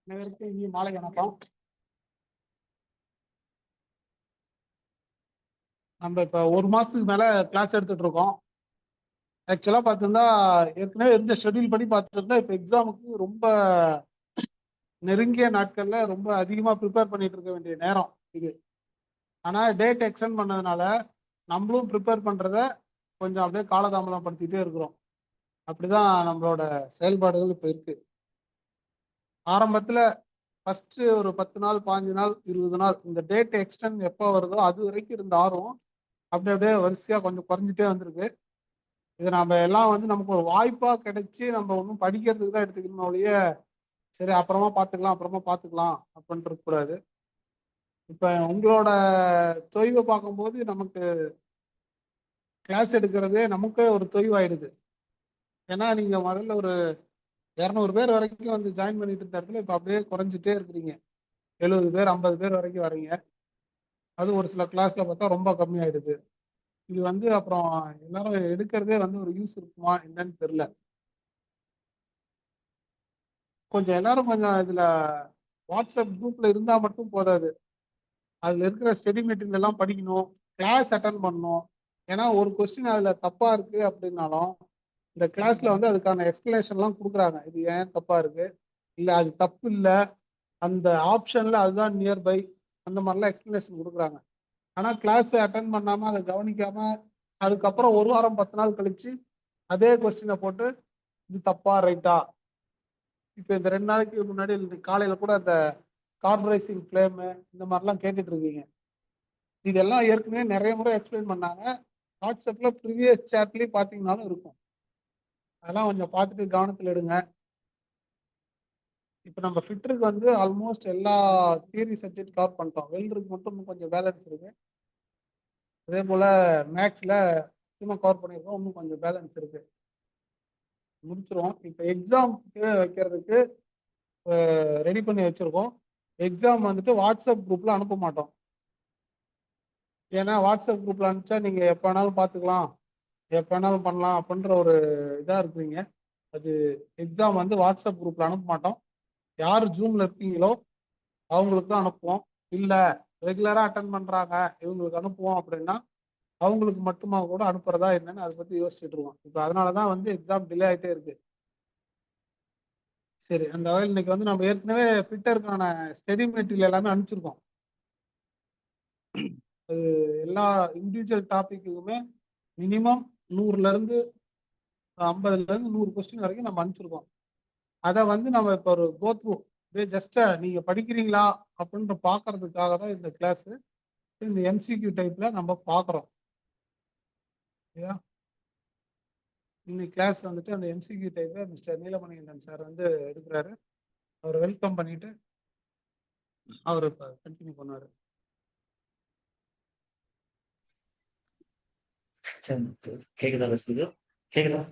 அனைவருக்கும் இனிய மாலை வணக்கம். நம்ம இப்போ ஒரு மாசத்துக்கு மேல கிளாஸ் எடுத்துட்டு இருக்கோம். ஆக்சுவலா பார்த்தீங்கன்னா ஏற்கனவே இருந்த ஷெட்யூல் படி பார்த்துருந்தா இப்போ எக்ஸாமுக்கு ரொம்ப நெருங்கிய நாட்கள்ல ரொம்ப அதிகமா ப்ரிப்பேர் பண்ணிட்டு இருக்க வேண்டிய நேரம் இது. ஆனா டேட் எக்ஸ்டெண்ட் பண்ணதுனால நம்மளும் ப்ரிப்பேர் பண்றத கொஞ்சம் அப்படியே காலதாமதம் படுத்திட்டே இருக்கிறோம். அப்படிதான் நம்மளோட செயல்பாடுகள் இப்போ இருக்கு. ஆரம்பத்துல ஃபர்ஸ்ட் ஒரு 10 நாள் 15 நாள் 20 நாள் இந்த டேட் எக்ஸ்டெண்ட் எப்போ வருதோ அது வரைக்கும் இருந்த ஆர்வம் அப்படி அப்படியே வரிசையா கொஞ்சம் குறைஞ்சிட்டே வந்திருக்கு. இது நம்ம எல்லாம் வந்து நமக்கு ஒரு வாய்ப்பா கிடைச்சு நம்ம ஒன்றும் படிக்கிறதுக்கு தான் எடுத்துக்கணும் ஒழிய சரி அப்புறமா பார்த்துக்கலாம் அப்படின்ட்டு இருக்கக்கூடாது. இப்போ உங்களோட தொய்வை பார்க்கும்போது நமக்கு கிளாஸ் எடுக்கிறதே நமக்கே ஒரு தொய்வாயிடுது. ஏன்னா நீங்க முதல்ல ஒரு 200 பேர் வரைக்கும் வந்து ஜாயின் பண்ணிட்டு இருந்த இடத்துல இப்போ அப்படியே குறைஞ்சிட்டே இருக்கிறீங்க. 70 பேர் 50 பேர் வரைக்கும் வரீங்க. அது ஒரு சில கிளாஸ்ல பார்த்தா ரொம்ப கம்மியாயிடுது. இது வந்து அப்புறம் எல்லாரும் எடுக்கிறதே வந்து ஒரு யூஸ் இருக்குமா என்னன்னு தெரியல. கொஞ்சம் எல்லாரும் கொஞ்சம் இதுல வாட்ஸ்அப் குரூப்ல இருந்தா மட்டும் போதாது. அதுல இருக்கிற ஸ்டடி மெட்டீரியல் எல்லாம் படிக்கணும், கிளாஸ் அட்டன் பண்ணணும். ஏன்னா ஒரு கொஸ்டின் அதுல தப்பா இருக்கு அப்படின்னாலும் இந்த கிளாஸ்ல வந்து அதுக்கான எக்ஸ்பிளனேஷன் எல்லாம் கொடுக்குறாங்க. இது ஏன் தப்பா இருக்கு, இல்ல அது தப்பு இல்ல, அந்த ஆப்ஷன்ல அதுதான் நியர்பை, அந்த மாதிரிலாம் எக்ஸ்பிளனேஷன் கொடுக்குறாங்க. ஆனா கிளாஸ் அட்டன் பண்ணாம அதை கவனிக்காம அதுக்கப்புறம் ஒரு வாரம் 10 நாள் கழிச்சு அதே கொஸ்டினை போட்டு இது தப்பா ரைட்டா. இப்போ இந்த 2 நாளைக்கு முன்னாடி காலையில கூட அந்த கார்பரேசிங் ஃப்ளேம் இந்த மாதிரிலாம் கேட்டுட்டு இருக்கீங்க. இதெல்லாம் ஏற்கனவே நிறைய முறை எக்ஸ்பிளைன் பண்ணாங்க. வாட்ஸ்அப்ல ப்ரீவியஸ் சேட்லயும் பார்த்தீங்கன்னாலும் இருக்கும். அதெல்லாம் கொஞ்சம் பார்த்துட்டு கவனத்தில் எடுங்க. இப்போ நம்ம ஃபிட்டருக்கு வந்து ஆல்மோஸ்ட் எல்லா தியரி சப்ஜெக்ட் கவர் பண்ணிட்டோம். வெல்டருக்கு மட்டும் இன்னும் கொஞ்சம் பேலன்ஸ் இருக்கு. அதே போல மேக்ஸ்ல சும்மா கவர் பண்ணியிருக்கோம், இன்னும் கொஞ்சம் பேலன்ஸ் இருக்கு. முடிச்சிருவோம். இப்போ எக்ஸாம்க்கு வைக்கிறதுக்கு ரெடி பண்ணி வச்சிருக்கோம். எக்ஸாம் வந்துட்டு வாட்ஸ்அப் குரூப்ல அனுப்ப மாட்டோம். ஏன்னா வாட்ஸ்அப் குரூப்ல அனுப்பிச்சா நீங்க எப்ப வேணாலும் பார்த்துக்கலாம், எப்ப வேணாலும் பண்ணலாம் அப்படின்ற ஒரு இதா இருக்கிறீங்க. அது எக்ஸாம் வந்து வாட்ஸ்அப் குரூப்ல அனுப்ப மாட்டோம். யார் ஜூம்ல இருக்கீங்களோ அவங்களுக்கு தான் அனுப்புவோம். இல்ல ரெகுலரா அட்டன் பண்றாங்க இவங்களுக்கு அனுப்புவோம் அப்படின்னா அவங்களுக்கு மட்டுமா கூட அனுப்புறதா என்னன்னு அதை பத்தி யோசிச்சுட்டு இருக்கோம். இப்போ அதனாலதான் வந்து எக்ஸாம் டிலே ஆயிட்டே இருக்கு. சரி, அந்த வகையில் இன்னைக்கு வந்து நம்ம ஏற்கனவே ஃபிட்டருக்கான ஸ்டடி மெட்டீரியல் எல்லாமே அனுப்பிச்சிருக்கோம். அது எல்லா இண்டிவிஜுவல் டாபிக்குமே மினிமம் 100ல இருந்து 50ல இருந்து 100 கொஸ்டின் வரைக்கும் நம்ம அனுப்பிச்சிருக்கோம். அதை வந்து நம்ம இப்போ ஒரு கோத்ரூ ஜஸ்ட் நீங்க படிக்கிறீங்களா அப்படின்ற பாக்குறதுக்காக தான் இந்த கிளாஸ். இந்த எம்சிக்யூ டைப்ல நம்ம பாக்குறோம். இன்னைக்கு கிளாஸ் வந்துட்டு அந்த எம்சிக்யூ டைப்ல மிஸ்டர் நீலமணிகண்டன் சார் வந்து எடுக்கிறாரு. அவர் வெல்கம் பண்ணிட்டு அவர் இப்போ கண்டினியூ பண்ணுவாரு. கேக்குதா ரசிது? கேக்குதா?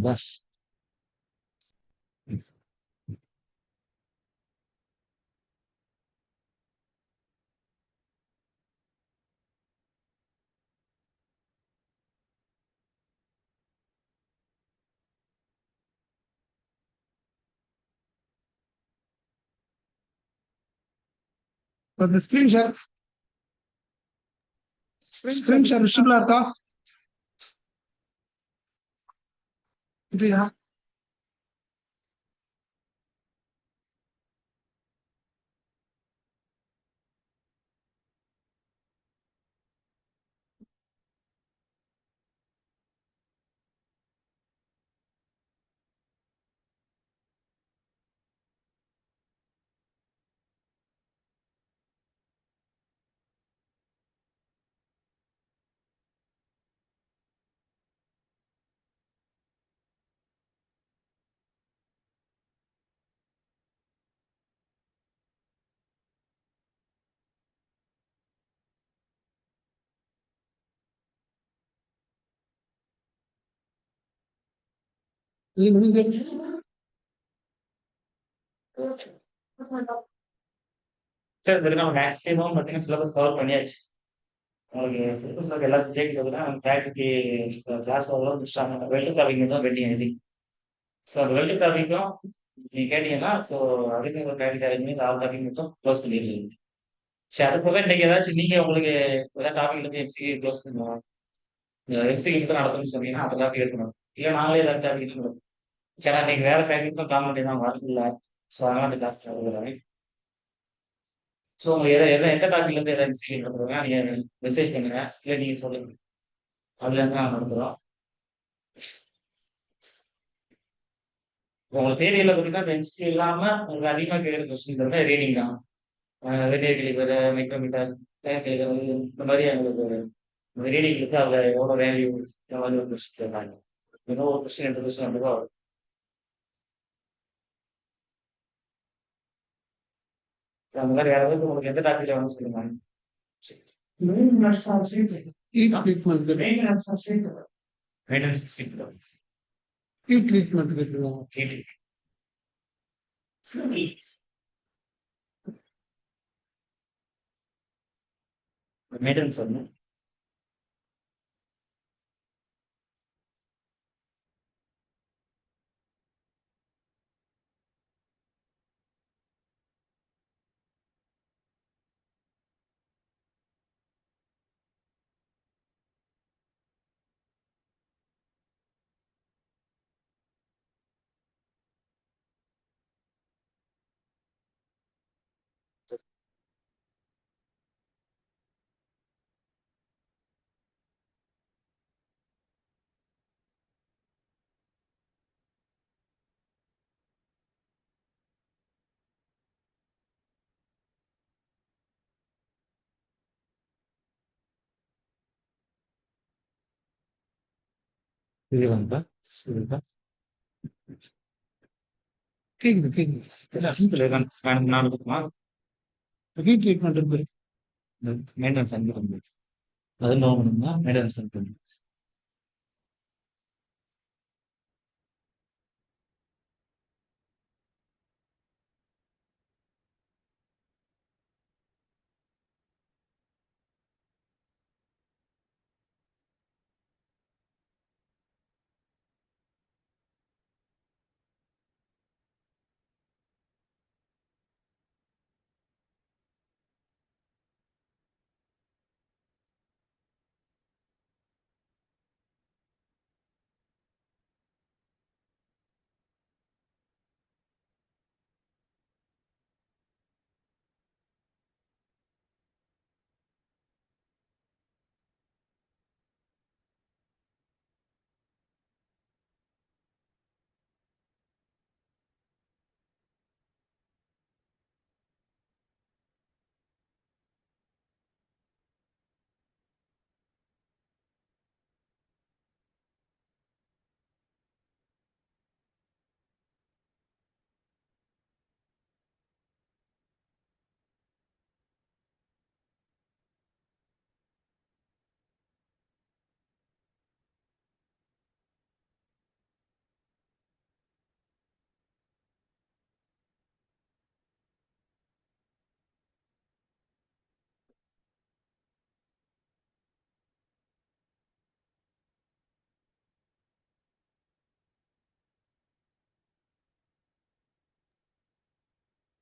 Bus. But the screen share visible இருக்கா? இல்லையா? நம்ம மேக்ஸிமம் பார்த்தீங்கன்னா சிலபஸ் கவர் பண்ணியாச்சு. உங்களுக்கு சிலபஸ்ல எல்லா சப்ஜெக்ட் பார்த்தீங்கன்னா ஃபேக்கல்டி கிளாஸ் ஓவரால் முடிச்சிட்டாங்க. வெல்ட் டாபிக் தான் பெண்டிங் எழுதி. ஸோ அந்த வெல்ட் டாபிக்கும் நீங்க கேட்டீங்கன்னா, ஸோ அதுக்கு ஒரு ஃபேக்கல்டி அரேஞ்ச் இந்த 6 டாபிக் மட்டும் க்ளோஸ் பண்ணிடுவீங்க. சரி அது போக இன்னைக்கு ஏதாச்சும் நீங்க உங்களுக்கு ஏதாவது டாபிக் இருந்து எம்சிக்கு க்ளோஸ் பண்ணுவோம். எம்சிக்கு மட்டும் நடத்துன்னு சொன்னீங்கன்னா அந்த டாபிக் எடுக்கணும். இல்லை நாங்களே ஏதாவது டாபிக் எடுக்கணும். சரி நீங்க வேற ஃபேக்கல்டிக்கும் காமெடி தான் வரல. ஸோ அதனால அந்த கிளாஸ் எடுக்கிறேன். ஸோ உங்களுக்கு எந்த டாபிக்ல இருந்து எதாவது எம்சிக்கு நடத்துறோங்க நீங்க மெசேஜ் பண்ணுங்க. இல்லை நீங்க சொல்லுங்க. அதுல இருந்து நாங்கள் நடத்துறோம். உங்களுக்கு தேவையில்லை பார்த்தீங்கன்னா எம்சி இல்லாம உங்களுக்கு அதிகமாக கேட்குற கொஸ்டின் ரீடிங் தான். வெந்நீர் கழிப்பது, மைக்ரோமீட்டர், டயர் கழிக்கிறது இந்த மாதிரி எங்களுக்கு ரீடிங்க்கு அதில் எவ்வளோ வேல்யூ இந்த மாதிரி ஒரு கொஸ்டின் கேட்பாங்க. இன்னும் ஒரு கொஸ்டின் 2 கொஸ்டின் கண்டிப்பாக வரும். அந்த மாதிரி வேற ஏதாவது உங்களுக்கு எந்த டாபிக்ல வந்து சொல்லுங்க. மெயின்டெனன்ஸ் வந்து இதுதான்ப்பா சரிப்பா. நான் ஹீட் ட்ரீட்மெண்ட் இருக்கு. மெயின்டெனன்ஸ் அங்கே வந்து அது நோக்கணும்னா மெயின்டெனன்ஸ் பண்ணி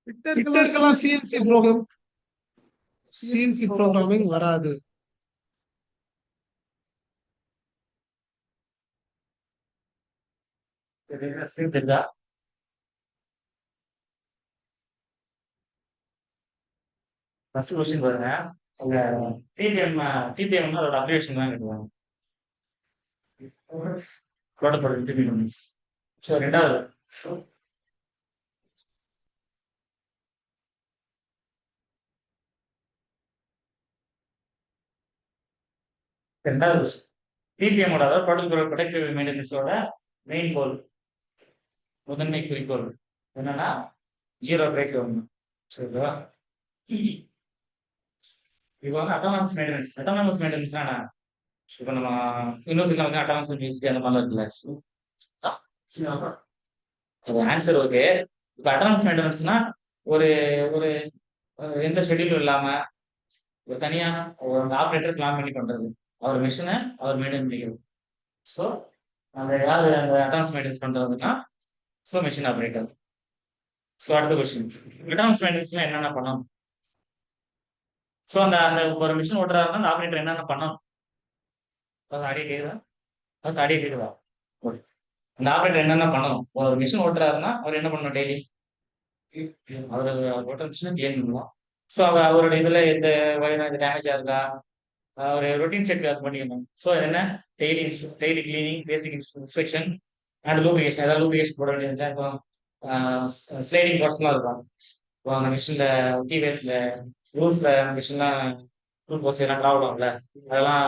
ஃபிட்டருக்கெல்லாம் சிஎன்சி ப்ரோக்ராமிங் வராது. தெரிஞ்சா ஃபர்ஸ்ட் கொஸ்டின் பாருங்க. அந்த டிபிஎம் அதோட அப்ளிகேஷன் தான் கட்டுவாங்க. Protocol dBm. ஸோ ரெண்டாவது டிபிஎம்மோட அதாவது ப்ரோட்டோகால் ப்ரொடக்டிவ் மெயின்டெனன்ஸோட மெயின் கோல் முதன்மை குறிக்கோள் என்னன்னா 0 பிரேக் வரணும். சரிங்களா? இப்போ வந்து அட்டானமஸ் மெயின்டெனன்ஸ்னா இப்போ நம்ம யூனிவர்சிட்டியில் வந்து அட்டானமஸ் யூனிவர்சிட்டி அந்த மாதிரிலாம் இருக்குல்ல. அது ஆன்சர் ஓகே. இப்ப அட்டானமஸ் மெயின்டெனன்ஸ்னா ஒரு ஒரு எந்த ஷெட்யூலும் இல்லாம ஒரு தனியா ஒரு ஆப்ரேட்டர் பிளான் பண்ணி பண்றது. அவர் மிஷினை அவர் மெயின்டைன் பண்ணிக்கிறது. ஸோ அந்த யாரு அந்த அட்டானமஸ் மெயின்டெனன்ஸ் பண்றதுன்னா ஸோ மிஷின் ஆப்ரேட்டர். ஸோ அடுத்த கொஸ்டின், அட்டானமஸ் மெயின்டெனன்ஸ்ல என்னென்ன பண்ணணும்? ஸோ அந்த அந்த ஒரு மிஷின் ஓட்டுறாருன்னா அந்த ஆப்ரேட்டர் என்னென்ன பண்ணணும்? அது ஆடியோ கேக்குதா? அது ஆடியோ கேக்குதா? ஓகே. அந்த ஆப்ரேட்டர் என்னென்ன பண்ணணும்? ஒரு மிஷின் ஓட்டுறாருன்னா அவர் என்ன பண்ணணும் டெய்லி? அவர் ஓட்டுற மிஷினை கிளீன் பண்ணுவோம். ஸோ அவரோட இதுல எந்த வயர் டேமேஜா இருக்கா, ஒரு ரொட்டீன் செக் அது பண்ணிக்கணும். ஸோ அது என்ன, daily cleaning, basic inspection and lubrication. ஏதாவது லூப்ரிகேஷன் போட வேண்டியது. இப்போ ஸ்லைடிங் பார்ட்ஸ்லாம் இருக்கும். இப்போ அந்த மிஷின்ல கீவேட்ல ரூல்ஸ்ல மிஷின்லாம் குளுக்கோஸ் எல்லாம் ட்ராவல் ஆகும்ல, அதெல்லாம்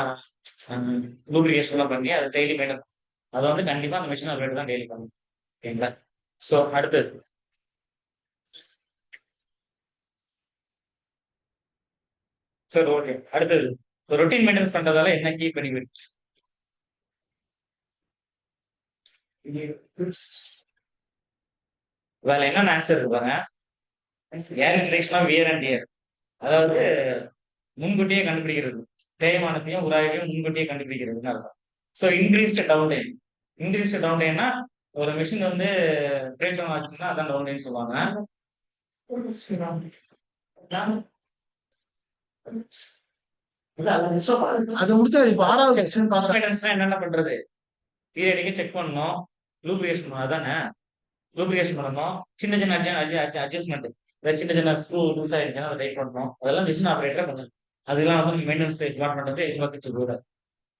லூப்ரிகேஷன் எல்லாம் பண்ணி அதை டெய்லி மெயின்டைன். அதை வந்து கண்டிப்பா அந்த மிஷின் ஆப்ரேட்டர் தான் டெய்லி பண்ணணும். ஓகேங்களா? ஸோ அடுத்தது சரி ஓகே. அடுத்தது ரொட்டீன் மெயின்டெனன்ஸ் பண்றதால என்ன கீ பெனிஃபிட்? வேற என்னென்ன ஆன்சர் இருப்பாங்க? ஏர் இன்ஃபிளேஷனா வியர் அண்ட் டியர், அதாவது முன்கூட்டியே கண்டுபிடிக்கிறது. தேய்மானத்தையும் உராய்வையும் முன்கூட்டியே கண்டுபிடிக்கிறதுன்னு அர்த்தம். So increased down time. Increased down டைம்னா ஒரு மிஷின் வந்து பிரேக் டவுன் ஆச்சுன்னா அதான் டவுன் டைம் சொல்லுவாங்க. அது முடிச்சா இப்ப 6வது கொஸ்டின் பாக்குறேன். மெயின்டெனன்ஸ்னா என்னென்ன பண்றது? பீரியடிக்கு செக் பண்ணணும், லூப்ரிகேஷன் பண்ணணும். அதானே லூப்ரிகேஷன் பண்ணணும். சின்ன சின்ன அட்ஜஸ்ட்மெண்ட், சின்ன சின்ன ஸ்க்ரூ லூஸ் ஆயிருச்சுன்னா அதை டைட் பண்ணணும். அதெல்லாம் மிஷின் ஆப்ரேட்டர் பண்ணணும். அதெல்லாம் வந்து மெயின்டெனன்ஸ் டிபார்ட்மெண்ட் வந்து எதிர்பார்த்துட்டு கூட.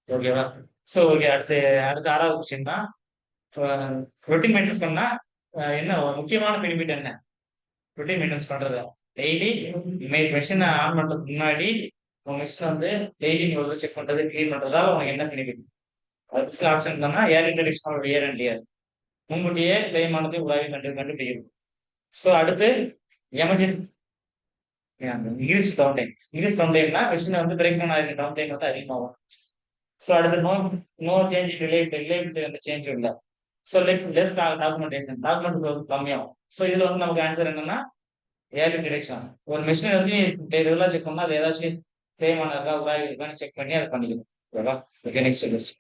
ஓகேவா? So okay. அடுத்து அடுத்து 6வது கொஸ்டின் தான். ரொட்டீன் மெயின்டெனன்ஸ் பண்ணா என்ன ஒரு முக்கியமான பெனிஃபிட் என்ன? ரொட்டீன் மெயின்டெனன்ஸ் பண்றது டெய்லி மெஷின் ஆன் பண்றதுக்கு முன்னாடி உங்க மிஷின் வந்து டெய்லி நீங்க ஒரு செக் பண்றது, கிளீன் பண்றதால உங்களுக்கு என்ன பெனிஃபிட்? அதுக்கு ஆப்ஷன் என்னன்னா ஏர் இன்ட்ரடிக்ஷன் இயர் அண்ட் இயர், முன்கூட்டியே தேய்மானத்தை உலாவி கண்டுபிடிக்கிறது. ஸோ அடுத்து emergency English down time. English down டைம்னா மிஷினை வந்து பிரேக் டவுன் ஆகிருக்க டவுன் டைம் வந்து அதிகமாகும். ஸோ அடுத்து நோ சேஞ்ச் ரிலேபிலிட்டி வந்து சேஞ்ச் இல்லை. ஸோ லெஸ் டாக்குமெண்டேஷன், டாக்குமெண்ட் வந்து கம்மியாகும். ஸோ இதுல வந்து நமக்கு ஆன்சர் என்னன்னா ஏர் டிடெக்ஷன். ஒரு மிஷினை வந்து ரெகுலரா செக் பண்ணா அது ஏதாச்சும் தேய்மானம் இருக்கா உராய்வு இருக்கான்னு செக் பண்ணி அதை பண்ணிக்கணும். ஓகேவா? Okay next list.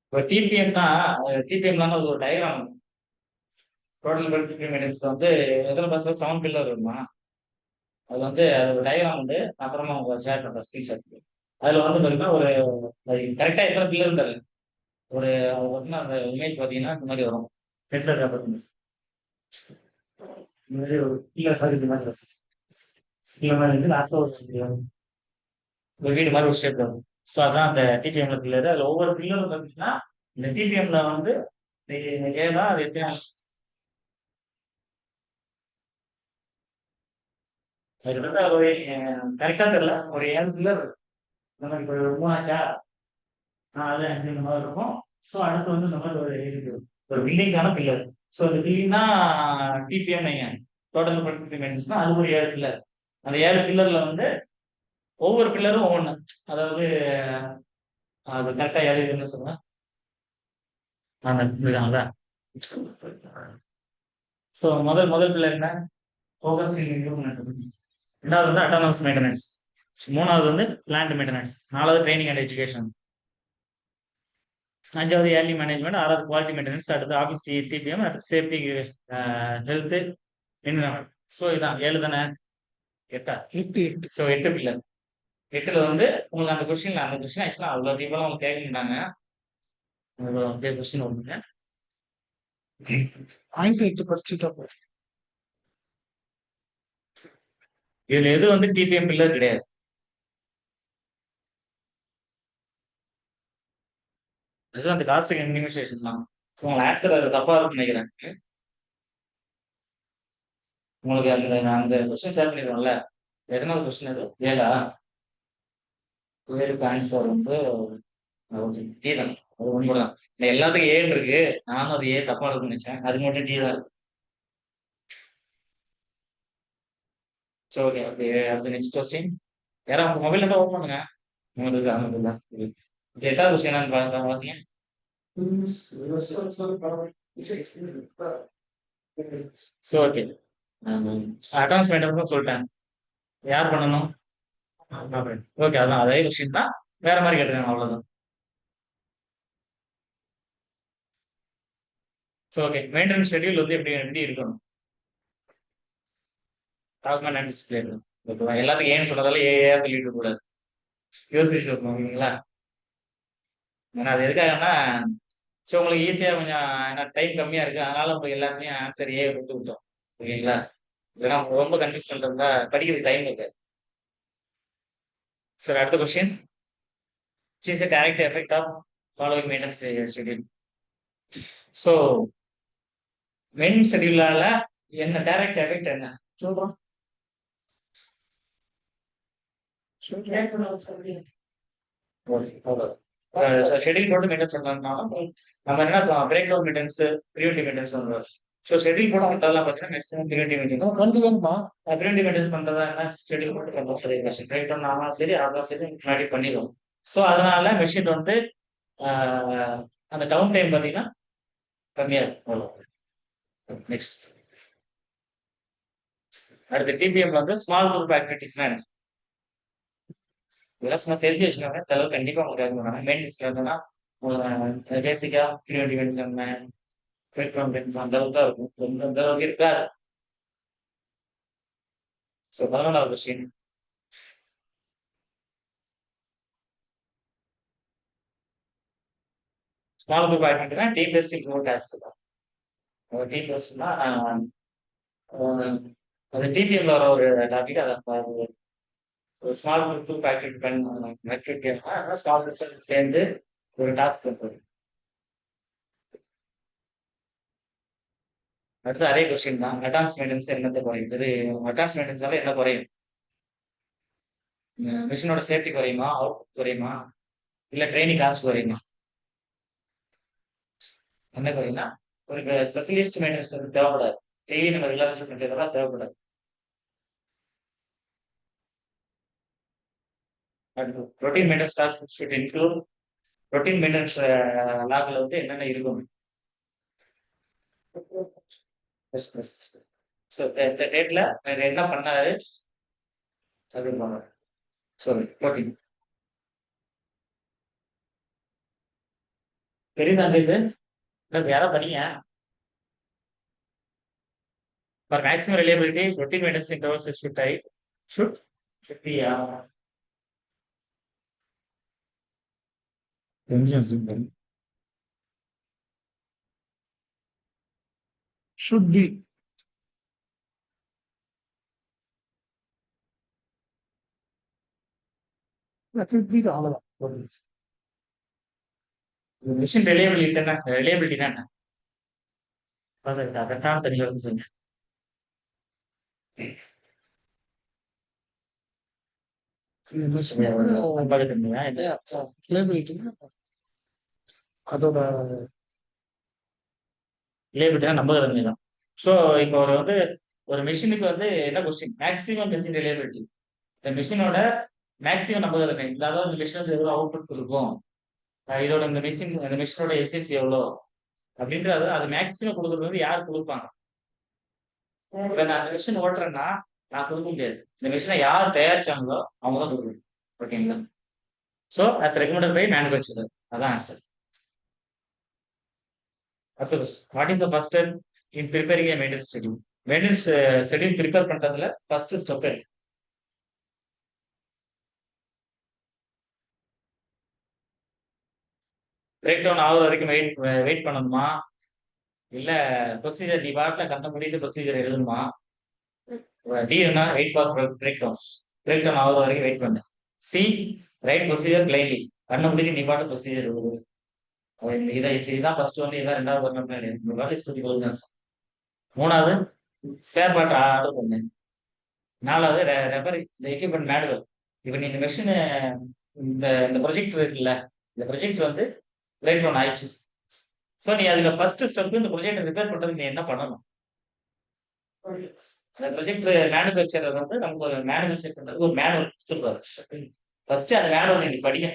இப்போ டிபிஎம்னா டிபிஎம் தான் ஒரு டயக்ராம். டோட்டல் டிபிஎம் மெயின்டெனன்ஸ் வந்து எத்தனை பஸ்ல 7 பில்லர் வருமா? அது வந்து ஒரு டயக்ராம் வந்து அப்புறமா உங்களுக்கு ஷேர் பண்றேன் ஸ்கிரீன்ஷாட். அதுல வந்து பாத்தீங்கன்னா ஒரு கரெக்டா எத்தனை பில்லர் தரல ஒரு அந்த இமேஜ் பாத்தீங்கன்னா இந்த மாதிரி வரும். ஹெட்லர் ஒரு வீடு மாதிரி ஒரு ஷேப் வரும். ஸோ அதான் அந்த டிபிஎம்ல பில்லர். அதுல ஒவ்வொரு பில்லரும் பாத்தீங்கன்னா இந்த டிபிஎம்ல வந்து ஏதா அது எத்தனை கரெக்டா தெரியல. ஒரு 7 பில்லர் இந்த மாதிரி இப்போ 3 ஆச்சா, 4 5 இந்த மாதிரி இருக்கும். ஸோ அடுத்து வந்து இந்த மாதிரி ஒரு பில்டிங்கான பில்லர். ஸோ இந்த பில்டிங் தான் டிபிஎம் டோட்டல் மெயின்டெனன்ஸ் தான். அது ஒரு 7 பில்லர். அந்த 7 பில்லர்ல வந்து ஒவ்வொரு பில்லரும் ஒவ்வொன்று, அதாவது அது கரெக்டா எழுதுன்னு சொல்லுங்க. அந்த ஸோ முதல் பில்லர் என்ன? Focus improvement. ரெண்டாவது வந்து அட்டானமஸ் மெயின்டெனன்ஸ். மூணாவது வந்து பிளான்ட் மெயின்டெனன்ஸ். நாலாவது ட்ரைனிங் அண்ட் எஜுகேஷன். அஞ்சாவது ஏர்லி மேனேஜ்மெண்ட். ஆறாவது குவாலிட்டி மெயின்டெனன்ஸ். அடுத்து ஆஃபீஸ் டிபிஎம். அடுத்து சேஃப்டி, ஹெல்த், என்விரான்மெண்ட். ஸோ இதான் 7 தானே? 8. 8 ஸோ 8 பில்லர். 8ல வந்து உங்களுக்கு அந்த கொஸ்டின் ஆக்சுவலா அவ்வளோ டீப்பெல்லாம் உங்களுக்கு கேட்க மாட்டாங்க. கொஸ்டின் ஒண்ணுங்க. பாயிண்ட் 8 படிச்சுட்டா போதும். இதுல எது வந்து டிபிஎம் பில்லர் கிடையாது. அந்த காஸ்ட் இன்வெஸ்டிகேஷன் தான். ஸோ உங்க ஆன்சர் அது தப்பா இருக்கும்னு நினைக்கிறேன். உங்களுக்கு அந்த கொஸ்டின் ஷேர் பண்ணிடுவோம்ல. எத்தனாவது கொஸ்டின் அது? 7ஆ? 7க்கு ஆன்சர் வந்து டி தான். அது ஒன்று தான். எல்லாத்துக்கும் ஏன்னு இருக்கு. நானும் அது தப்பா இருக்கும்னு நினைச்சேன். அது மட்டும் டி தான். So okay. அடுத்த நெக்ஸ்ட் கொஸ்டின். யாரும் உங்க மொபைல்ல தான் ஓப்பன் பண்ணுங்க. உங்களுக்கு இது எட்டாவது கொஸ்டின் என்னன்னு வாசிங்க. ஸோ ஓகே, அட்வான்ஸ் மெயின்டெனன்ஸ் சொல்லிட்டேன். யார் பண்ணணும்? ஓகே, அதான் அதே கொஸ்டின் தான், வேற மாதிரி கேட்டிருக்காங்க, அவ்வளவுதான். ஸோ ஓகே, மெயின்டெனன்ஸ் ஷெட்யூல் வந்து எப்படி எப்படி இருக்கணும்? Document and display. ஓகேவா? எல்லாத்துக்கும் ஏன்னு சொல்றதால ஏ சொல்லிட்டு கூடாது, யோசிச்சு சொல்லணும். ஓகேங்களா? ஏன்னா அது எதுக்காகன்னா, ஸோ உங்களுக்கு ஈஸியா கொஞ்சம், ஏன்னா டைம் கம்மியா இருக்கு, அதனால உங்களுக்கு எல்லாத்தையும் ஆன்சர் ஏ கொடுத்து விட்டோம். ஓகேங்களா? இல்லைன்னா ரொம்ப கன்ஃபியூஸ் பண்றதா படிக்கிறதுக்கு டைம் இருக்காது. சார் அடுத்த question. Is a direct effect of following maintenance schedule. So maintenance ஷெட்யூலால என்ன டைரக்ட் எஃபெக்ட் என்ன சொல்றோம்? ஷெட்யூல் போட்டு மெயின்டைன் பண்ணோம்னா நம்ம என்ன break down maintenance, preventive maintenance பண்றோம். ஸோ ஷெட்யூல் போட்டு பண்றதெல்லாம் பார்த்தீங்கன்னா maximum preventive maintenance. Preventive maintenance பண்றதா என்ன ஷெட்யூல் போட்டு கம்பல்சரி பிரேக் டவுன் ஆனாலும் சரி, ஆனாலும் சரி முன்னாடி பண்ணிடும். ஸோ அதனால மெஷின் வந்து அந்த டவுன் டைம் பார்த்தீங்கன்னா கம்மியா இருக்கும். நெக்ஸ்ட் அடுத்து டிபிஎம் வந்து ஸ்மால் குரூப் ஆக்டிவிட்டிஸ்னா என்ன? இதெல்லாம் சும்மா தெரிஞ்சு வச்சுக்கோங்க, தலைவர் கண்டிப்பா உங்களுக்கு மெயின்டெனன்ஸ்ல இருந்தோம்னா பேசிக்கா ப்ரிவென்டிவ் மெயின்டெனன்ஸ் என்ன, ஃபிட் மெயின்டெனன்ஸ் அந்த அளவுக்கு தான் இருக்கும், அந்த அளவுக்கு இருக்காது. ஸோ 11வது கொஸ்டின். ஸ்மால் குரூப் ஆக்டிவிட்டினா டீம் பெஸ்ட் இம்ப்ரூவ் டாஸ்க் தான். டீம் பெஸ்ட்னா அது டிபிஎம்ல வர ஒரு டாபிக். அதை ஒரு ஸ்மால் குரூப் ஆக்டிவிட்டி பண்ண ஸ்மால் குரூப் சேர்ந்து ஒரு டாஸ்க் இருக்குது. அடுத்து அதே கொஸ்டின் தான், அட்வான்ஸ் மெயின்டெனன்ஸ் என்னத்தை குறையும்? இது அட்வான்ஸ் மெயின்டெனன்ஸால என்ன குறையும்? மிஷினோட சேஃப்டி குறையுமா, அவுட்புட் குறையுமா, இல்ல ட்ரைனிங் காஸ்ட் குறையுமா? என்ன குறையும்னா ஒரு ஸ்பெஷலிஸ்ட் மெயின்டெனன்ஸ் வந்து தேவைப்படாது, டெய்லி நம்ம ரெகுலர் பண்றதெல்லாம் தேவைப்படாது. அடுத்து routine maintenance task should include. Routine maintenance லாக்ல வந்து என்னென்ன இருக்கும்? ஸோ இந்த டேட்ல வேற என்ன பண்ணாரு அது சாரி ரொட்டீன். பெரியதாங்க இது, வேற பண்ணீங்க. For maximum reliability, routine maintenance intervals should be should be அவ்வளவுதான். மிஷின் ரிலையபிலிட்டி என்ன? கரெக்டான தெரியல வந்து சொல்லுங்க. அதோட ரிலையபிலிட்டினா நம்பகத்தன்மை தான். ஸோ இப்போ ஒரு வந்து ஒரு மிஷினுக்கு வந்து என்ன கொஸ்டின், மேக்ஸிமம் மிஷின் ரிலையபிலிட்டி, இந்த மிஷினோட மேக்ஸிமம் நம்பகத்தன்மை, அதாவது இந்த மிஷின் வந்து எவ்வளவு அவுட்புட் இருக்கும், இதோட இந்த மிஷினோட எஃபிஷியன்சி எவ்வளோ அப்படின்றது, அது மேக்ஸிமம் கொடுக்கறது வந்து யார் கொடுப்பாங்க? இப்ப நான் அந்த மிஷின் ஓட்டுறேன்னா நான் கொடுக்க முடியாது, இந்த மிஷினை யார் தயாரிச்சாங்களோ அவங்க தான் கொடுக்கணும். ஓகேங்களா? So as recommended by manufacturer, அதான் ஆன்சர். அடுத்த question, what is the first step in preparing a maintenance schedule? Maintenance schedule prepare பண்றதுல ஃபர்ஸ்ட் ஸ்டெப் பிரேக் டவுன் ஆகுற வரைக்கும் வெயிட் பண்ணணுமா, இல்ல ப்ரொசீஜர் நீ பாட்டில கண்ட முடிட்டு ப்ரொசீஜர் எழுதணுமா? டி என்ன, wait for break downs, break down ஆகுற வரைக்கும் வெயிட் பண்ணு. சி ரைட் ப்ரொசீஜர் பிளைன்லி, கண்ண முடிட்டு நீ பாட்டு ப்ரொசீஜர் எழுதுது. இதான் ஃபர்ஸ்ட் ஒன்று, இதான் ரெண்டாவது பண்ண. மூணாவது ஸ்பேர் பார்ட் ஆர்டர் பண்ணு. நாலாவது ரெபர் இந்த எக்யூப்மெண்ட் மேனுவல். இப்போ நீ இந்த மெஷின் இந்த ப்ரொஜெக்டர் இருக்குல்ல, இந்த ப்ரொஜெக்டர் வந்து பிரேக் டவுன் ஆயிடுச்சு. ஸோ நீ அதுல ஃபர்ஸ்ட் ஸ்டெப் இந்த ப்ரொஜெக்டர் ரிப்பேர் பண்றதுக்கு நீ என்ன பண்ணணும்? அந்த ப்ரொஜெக்டர் மேனுஃபேக்சரர் வந்து நமக்கு ஒரு மேனுஃபேக்சர் பண்றதுக்கு ஒரு மேனுவல் கொடுத்துருப்பாரு. ஃபர்ஸ்ட் அந்த மேனுவல் நீங்க படிங்க.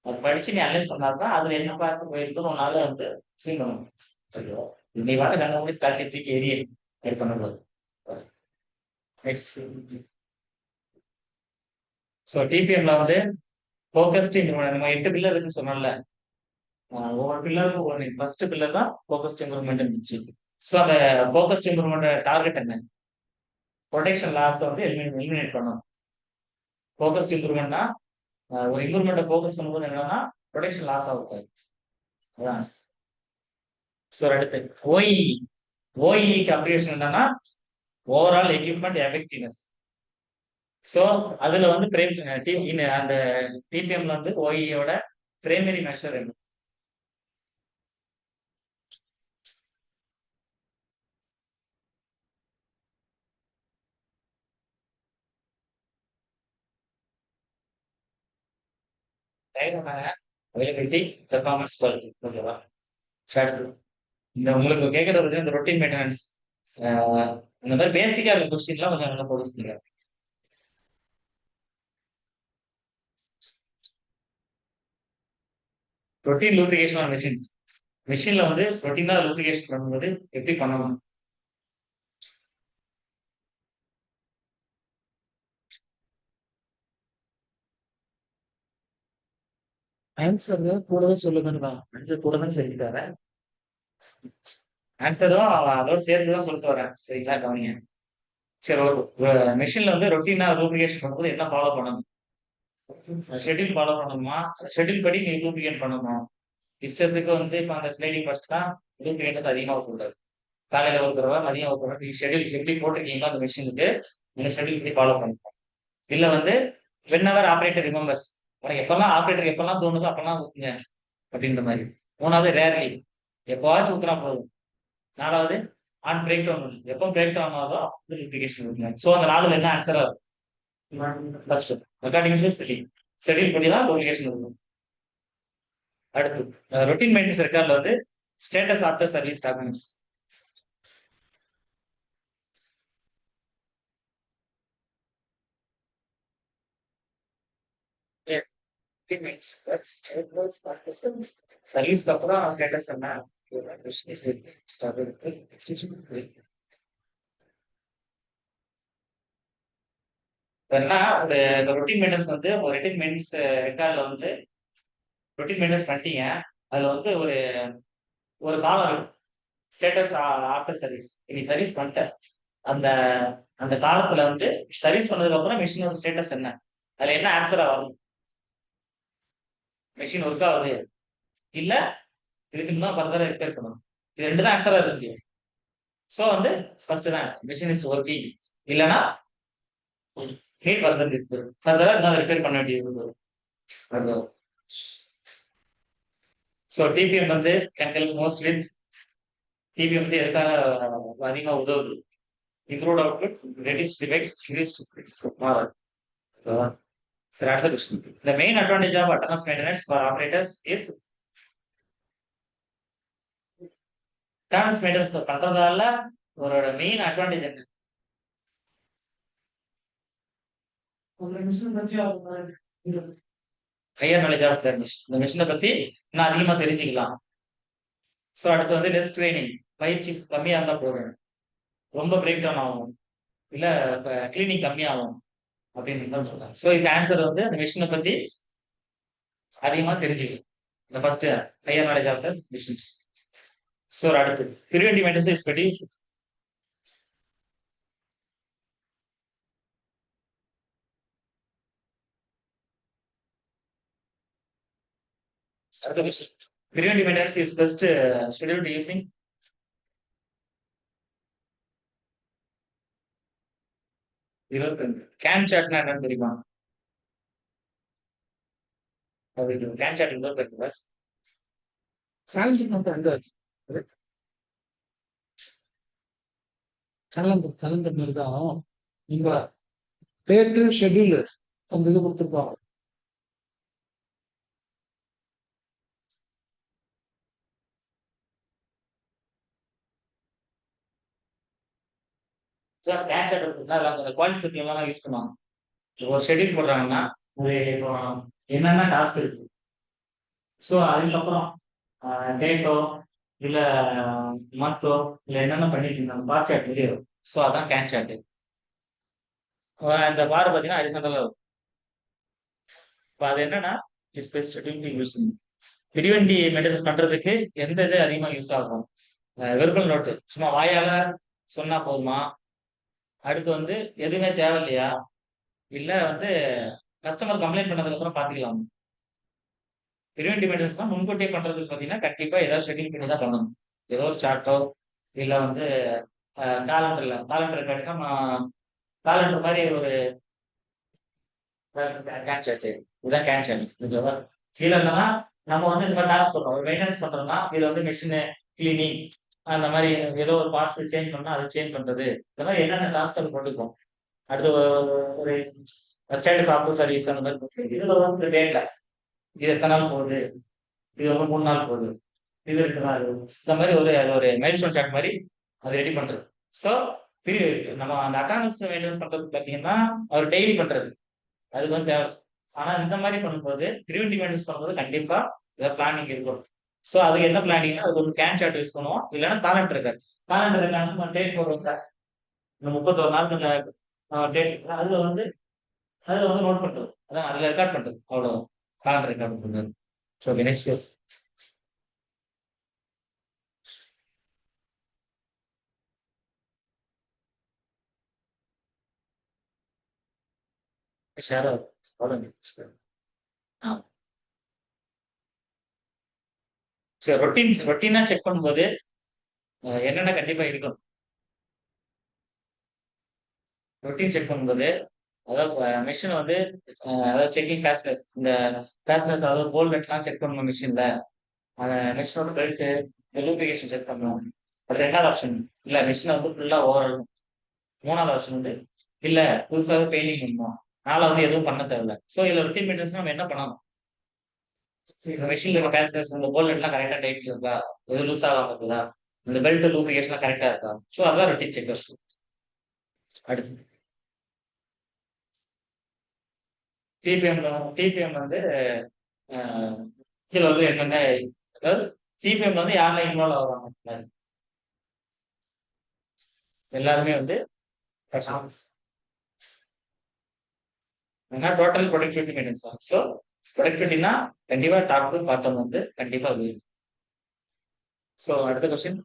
அது படிச்சு நீ அனலைஸ் பண்ணாதான் அதுல என்ன பார்த்து போயிருக்குன்னு உன்னால வந்து சீன் பண்ணணும். ஓகேவா? நீ வாட்ட கண்ண மூடி தள்ளி தூக்கி எரிய இது பண்ணக்கூடாது. நெக்ஸ்ட். ஸோ டிபிஎம்ல வந்து ஃபோக்கஸ்ட் இம்ப்ரூவ்மெண்ட் நம்ம 8 பில்லர் இருக்குன்னு சொன்னோம்ல. ஒவ்வொரு பில்லருக்கும் ஒன்று ஃபர்ஸ்ட் பில்லர் தான் ஃபோக்கஸ்ட் இம்ப்ரூவ்மெண்ட் இருந்துச்சு. ஸோ அந்த ஃபோக்கஸ்ட் இம்ப்ரூவ்மெண்ட் டார்கெட் என்ன? ப்ரொடெக்ஷன் லாஸ் வந்து எலிமினேட் பண்ணணும். ஃபோக்கஸ்ட் இம்ப்ரூவ்மெண்ட்னா ஒரு இம்ப்ரூவ்மெண்ட்டை ஃபோக்கஸ் பண்ணும்போது என்னன்னா ப்ரொடெக்ஷன் லாஸ் ஆகும். அதான். ஸோ அடுத்து ஓஇ. ஓஇக்கு அப்ளிகேஷன் என்னன்னா ஓவரால் எக்யூப்மெண்ட் எஃபெக்டிவ்னஸ். ஸோ அதுல வந்து அந்த டிபிஎம்ல வந்து ஓஇயோட பிரைமரி மெஷர் என்ன? Availability, performance, quality. ஓகேவா? அடுத்து இந்த உங்களுக்கு கேட்கறது இந்த ரொட்டீன் மெயின்டெனன்ஸ் இந்த மாதிரி பேசிக்கா இருக்க கொஸ்டின்லாம் கொஞ்சம் நல்லா போட்டு சொல்லுங்க. Routine lubrication on machine. மெஷின்ல வந்து ரொட்டீனா லூப்ரிகேஷன் பண்ணும்போது எப்படி பண்ணணும்? ஆன்சர் கூட தான் சொல்லுங்கன்னு ஆன்சர் கூட தான் சொல்லிட்டாரு. ஆன்சரும் அதோட சேர்த்து தான் சொல்லிட்டு வரேன். சரிங்களா? கவனிங்க. சரி, ஒரு மெஷின்ல வந்து ரொட்டீனா லூப்ரிகேஷன் பண்ணும்போது என்ன ஃபாலோ பண்ணணும்? ஷெட்யூல் ஃபாலோ பண்ணணுமா? ஷெட்யூல் படி நீ லூப்ரிகேட் பண்ணணும். இஷ்டத்துக்கு வந்து இப்ப அந்த ஸ்லைடிங் பஸ் தான் லூப்ரிகேட் அதிகமா கூடாது. காலையில ஒரு தடவை, மதியம் ஒரு தடவை, நீ ஷெட்யூல் எப்படி போட்டிருக்கீங்களோ அந்த மெஷினுக்கு இந்த ஷெட்யூல் படி ஃபாலோ பண்ணணும். இல்ல வந்து வென் ஆபரேட்டர் ரிமெம்பர்ஸ், உனக்கு எப்பெல்லாம் ஆபரேட்டர் எப்பெல்லாம் தோணுதோ அப்பெல்லாம் ஊத்துங்க அப்படின்ற மாதிரி. மூணாவது ரேர்லி, எப்பவாச்சும் ஊத்துனா போதும். நாலாவது ஆன் பிரேக் டவுன், எப்போ பிரேக் டவுன் ஆகுதோ அப்போ லூப்ரிகேஷன் ஊத்துங்க. ஸோ அந்த நாலுல என்ன ஆன்சரா இருக்கும்? ஃபர்ஸ்ட் அக்கார்டிங் டு ஷெட்யூல் படி தான் லூப்ரிகேஷன் இருக்கும். அடுத்து ரொட்டீன் மெயின்டெனன்ஸ் ரெக்கார்ட்ல வந்து ஸ்டேட்டஸ் ஆஃப்டர் சர்வீஸ் டாக்குமெண்ட்ஸ். சர்வீஸ்க்கு அப்புறம் ஸ்டேட்டஸ் என்ன? ஒரு ரொட்டீன் மெயின்டெனன்ஸ் வந்து ஒரு ரொட்டீன் மெயின்டெனன்ஸ் ரெக்கார்ட்ல வந்து ரொட்டீன் மெயின்டெனன்ஸ் பண்ணிட்டீங்க. அதுல வந்து ஒரு ஒரு காலம் இருக்கும், ஸ்டேட்டஸ் ஆஃப்டர் சர்வீஸ். நீ சர்வீஸ் பண்ணிட்ட அந்த அந்த காலத்துல வந்து சர்வீஸ் பண்ணதுக்கு அப்புறம் மெஷினோட ஸ்டேட்டஸ் என்ன? அதுல என்ன ஆன்சரா வரும்? மெஷின் ஒர்க் ஆகுது, இல்ல இதுக்கு இன்னும் ஃபர்தரா ரிப்பேர் பண்ணணும். இது ரெண்டு தான் ஆன்சரா இருக்கு. சோ வந்து ஃபர்ஸ்ட் தான் மெஷின் இஸ் ஒர்க்கிங், இல்லனா நீட் ஃபர்தர் ரிப்பேர், ஃபர்தரா இன்னும் ரிப்பேர் பண்ண வேண்டியது இருக்கு. சோ டிபிஎம் வந்து can help most with. TPM வந்து எதுக்காக அதிகமா உதவுது? Improved output, reduce defects, increase morale. சரி, அடுத்த question. The main advantage of autonomous maintenance for operators is autonomous maintenance பண்றதால ஒரு மெயின் அட்வான்டேஜ் என்ன? Higher knowledge of the machine. இந்த மிஷினை பத்தி நான் அதிகமா தெரிஞ்சுக்கலாம். ஸோ அடுத்து வந்து லெஸ் ட்ரைனிங், பயிற்சி கம்மியா இருந்தா போதும். ரொம்ப பிரேக் டவுன் ஆகும், இல்ல கிளீனிங் கம்மியாகும் அப்படின்னு சொல்றாங்க. ஸோ இந்த ஆன்சர் வந்து அந்த மிஷினை பத்தி அதிகமா தெரிஞ்சுக்கலாம். இந்த first higher knowledge of the machines. So அடுத்து பிரிவென்டிவ் மெயின்டெனன்ஸ் இஸ் வெரி. அடுத்த question. Preventive maintenance is best scheduled using can சாட்னா என்னன்னு தெரியுமா? அது கேன் சாட் இருக்கு பஸ். கலண்டர் மாதிரி தான் நீங்க டேட்டு ஷெட்யூல் அந்த இது கொடுத்துருப்பாங்க. சார் கேன் சாட் இருக்குன்னா அந்த குவாலிட்டி செட்டிங் எல்லாம் யூஸ் பண்ணுவாங்க. ஒரு ஷெட்யூல் போடுறாங்கன்னா அது இப்போ என்னென்ன டாஸ்க் இருக்கு, ஸோ அதுக்கப்புறம் டேட்டோ இல்ல மந்தோ இல்ல என்னென்ன பண்ணிட்டு இருந்தாங்க பார் சார்ட் வெளியே வரும். ஸோ அதான் கேன் சார்ட். இந்த பார் பார்த்தீங்கன்னா ஹரிசாண்டலா இருக்கும். இப்போ அது என்னன்னா யூஸ் பிரிவெண்டி மெயின்டெனன்ஸ் பண்றதுக்கு எந்த இது அதிகமாக யூஸ் ஆகும்? வெர்பல் நோட்டு சும்மா வாயால சொன்னா போதுமா? அடுத்து வந்து எதுவுமே தேவையில்லையா? இல்ல வந்து கஸ்டமர் கம்ப்ளைண்ட் பண்ணதுக்கு அப்புறம் பாத்துக்கலாம். பிரிவென்டிவ் மெயின்டெனன்ஸ் தான் முன்கூட்டியே பண்றதுக்கு பாத்தீங்கன்னா கண்டிப்பா ஏதாவது ஷெட்யூல் பண்ணி தான் பண்ணணும். ஏதோ ஒரு சார்ட்டோ இல்ல வந்து காலண்டர் கேட்டீங்கன்னா காலண்டர் மாதிரி ஒரு கேன் சார்ட். இதுதான் கேன் சார்ட். கீழே என்னன்னா நம்ம வந்து இந்த மாதிரி டாஸ்க் பண்றோம் மெயின்டெனன்ஸ் பண்றோம்னா இதுல வந்து மிஷின் கிளீனிங் அந்த மாதிரி ஏதோ ஒரு பார்ட்ஸ் சேஞ்ச் பண்ணா அதை சேஞ்ச் பண்றது இந்த மாதிரி என்னென்ன டாஸ்க் அது போட்டுப்போம். அடுத்து ஒரு ஸ்டேட்டஸ் ஆஃப் சர்வீஸ் அந்த மாதிரி போட்டு இதுல வந்து டேட்ல இது எத்தனை நாள் போகுது, இது வந்து 3 நாள் போகுது, இது 2 நாள், இந்த மாதிரி அது ஒரு மைல்ஸ்டோன் சார்ட் மாதிரி அது ரெடி பண்றது. ஸோ நம்ம அந்த அட்டானமஸ் மெயின்டெனன்ஸ் பண்றது பாத்தீங்கன்னா அவர் டெய்லி பண்றது அதுக்கு வந்து தேவை. ஆனா இந்த மாதிரி பண்ணும்போது பிரிவென்டிவ் மெயின்டெனன்ஸ் பண்ணும்போது கண்டிப்பா ஏதாவது பிளானிங் இருக்கும். ஸோ அதுக்கு என்ன பிளானிங்னா அதுக்கு ஒரு கேன் சார்ட் யூஸ் பண்ணுவோம். இல்லைன்னா காலண்டர் இருக்காது. காலண்டர் இருக்காங்க டேட் போடுவோம். இந்த 31 நாள் டேட் அதுல வந்து நோட் பண்றது. அதான் அதுல ரெக்கார்ட் பண்றது. அவ்வளவு காலண்டர் ரெக்கார்ட் பண்றது. ஸோ நெக்ஸ்ட் கேஸ் ஷேர் சரி ரொட்டீனா செக் பண்ணும்போது என்னென்ன கண்டிப்பா இருக்கும். ரொட்டீன் செக் பண்ணும்போது அதாவது மிஷின் வந்து அதாவது செக்கிங் ஃபாஸ்ட்னஸ் இந்த ஃபாஸ்ட்னஸ் அதாவது போல் நெட்லாம் செக் பண்ணணும் மிஷின்ல. மிஷினோட பெல்ட் லூப்ரிகேஷன் செக் பண்ணணும். அது 2வது ஆப்ஷன். இல்ல மிஷினை வந்து ஃபுல்லா ஓவர் இருக்கும். 3வது ஆப்ஷன் வந்து இல்ல புதுசாவே பெயிண்டிங் பண்ணணும். 4வது எதுவும் பண்ண தேவையில்ல. ஸோ இதுல ரொட்டீன் மெயின்டெனன்ஸ் நம்ம என்ன பண்ணணும்? இந்த மிஷின்ல இருக்க பேஸ்கர்ஸ் இந்த போல் நெட்லாம் கரெக்டா டைட் இருக்கா, எது லூஸ் ஆகாம இருக்குதா, இந்த பெல்ட் லூப்ரிகேஷன்லாம் கரெக்டா இருக்கா. ஸோ அதான் ரொட்டீன் செக்கர்ஸ். அடுத்து டிபிஎம் வந்து கீழே வந்து என்னென்ன அதாவது டிபிஎம் வந்து யாரெல்லாம் இன்வால்வ் ஆகுறாங்க எல்லாருமே வந்து டோட்டல் ப்ரொடக்டிவிட்டி மெயின்டெனன்ஸ் தான். ஸோ ப்ரொடக்டிவிட்டினா கண்டிப்பா டாப் டு பாட்டம் வந்து கண்டிப்பா அது. ஸோ அடுத்த question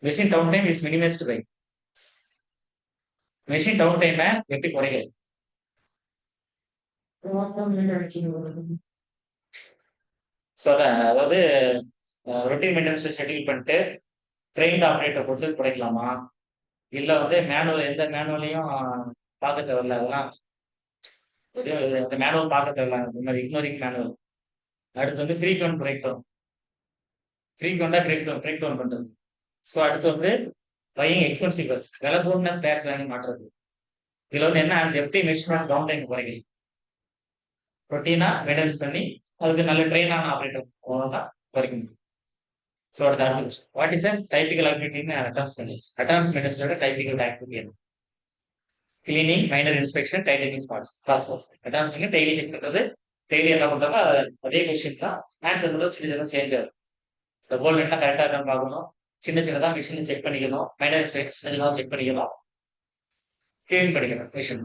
machine down time is minimized by machine down டைமை எப்படி குறைக்கிறது? ஸோ அதாவது ரொட்டீன் மெயின்டெனன்ஸ் ஷெட்யூல் பண்ணிட்டு ட்ரெயின்ட் ஆப்ரேட்டர் போட்டு குறைக்கலாமா? இல்ல வந்து மேனுவல் எந்த மேனுவலையும் பார்க்க தேவையில்ல. அதெல்லாம் இந்த மேனுவல் பார்க்க தேவையில்ல. இந்த மாதிரி இக்னோரிங் மேனுவல். அடுத்து வந்து ஃப்ரீக்வெண்ட் பிரேக் டவுன். ஃப்ரீக்வெண்டா பிரேக் டவுன் பண்றது. ஸோ அடுத்து வந்து பையிங் எக்ஸ்பென்சிவ் பஸ் விலை கூடின ஸ்பேர்ஸ் வாங்கி மாற்றுறது. இதுல வந்து என்ன எப்படி மெஷினோட டவுன் டைம் குறைக்கிறது? ரொட்டீனா மெயின்டெனன்ஸ் பண்ணி அதுக்கு நல்ல ட்ரெயினான ஆப்ரேட்டர் தான் குறைக்க முடியும். ஸோ அடுத்த வாட் இஸ் டைபிக்கல் ஆக்டிவிட்டி அட்டம்ஸ் மெயின்டெனன்ஸோட டைபிக்கல் ஆக்டிவிட்டி என்ன? Cleaning, minor inspection, tightening spots, process. அட்டம்ஸ் பண்ணி டெய்லி செக் பண்றது. டெய்லி என்ன பண்றாங்க அதே கொஸ்டின் தான். ஆன்சர் வந்து சின்ன சின்ன சேஞ்ச் ஆகும். இந்த போல் நெட்லாம் கரெக்டா இருக்கான்னு பார்க்கணும். சின்ன சின்னதா மிஷின் செக் பண்ணிக்கணும். மைனர் இன்ஸ்பெக்ஷன் செக் பண்ணிக்கணும். கிளீன் பண்ணிக்கணும் மிஷின்.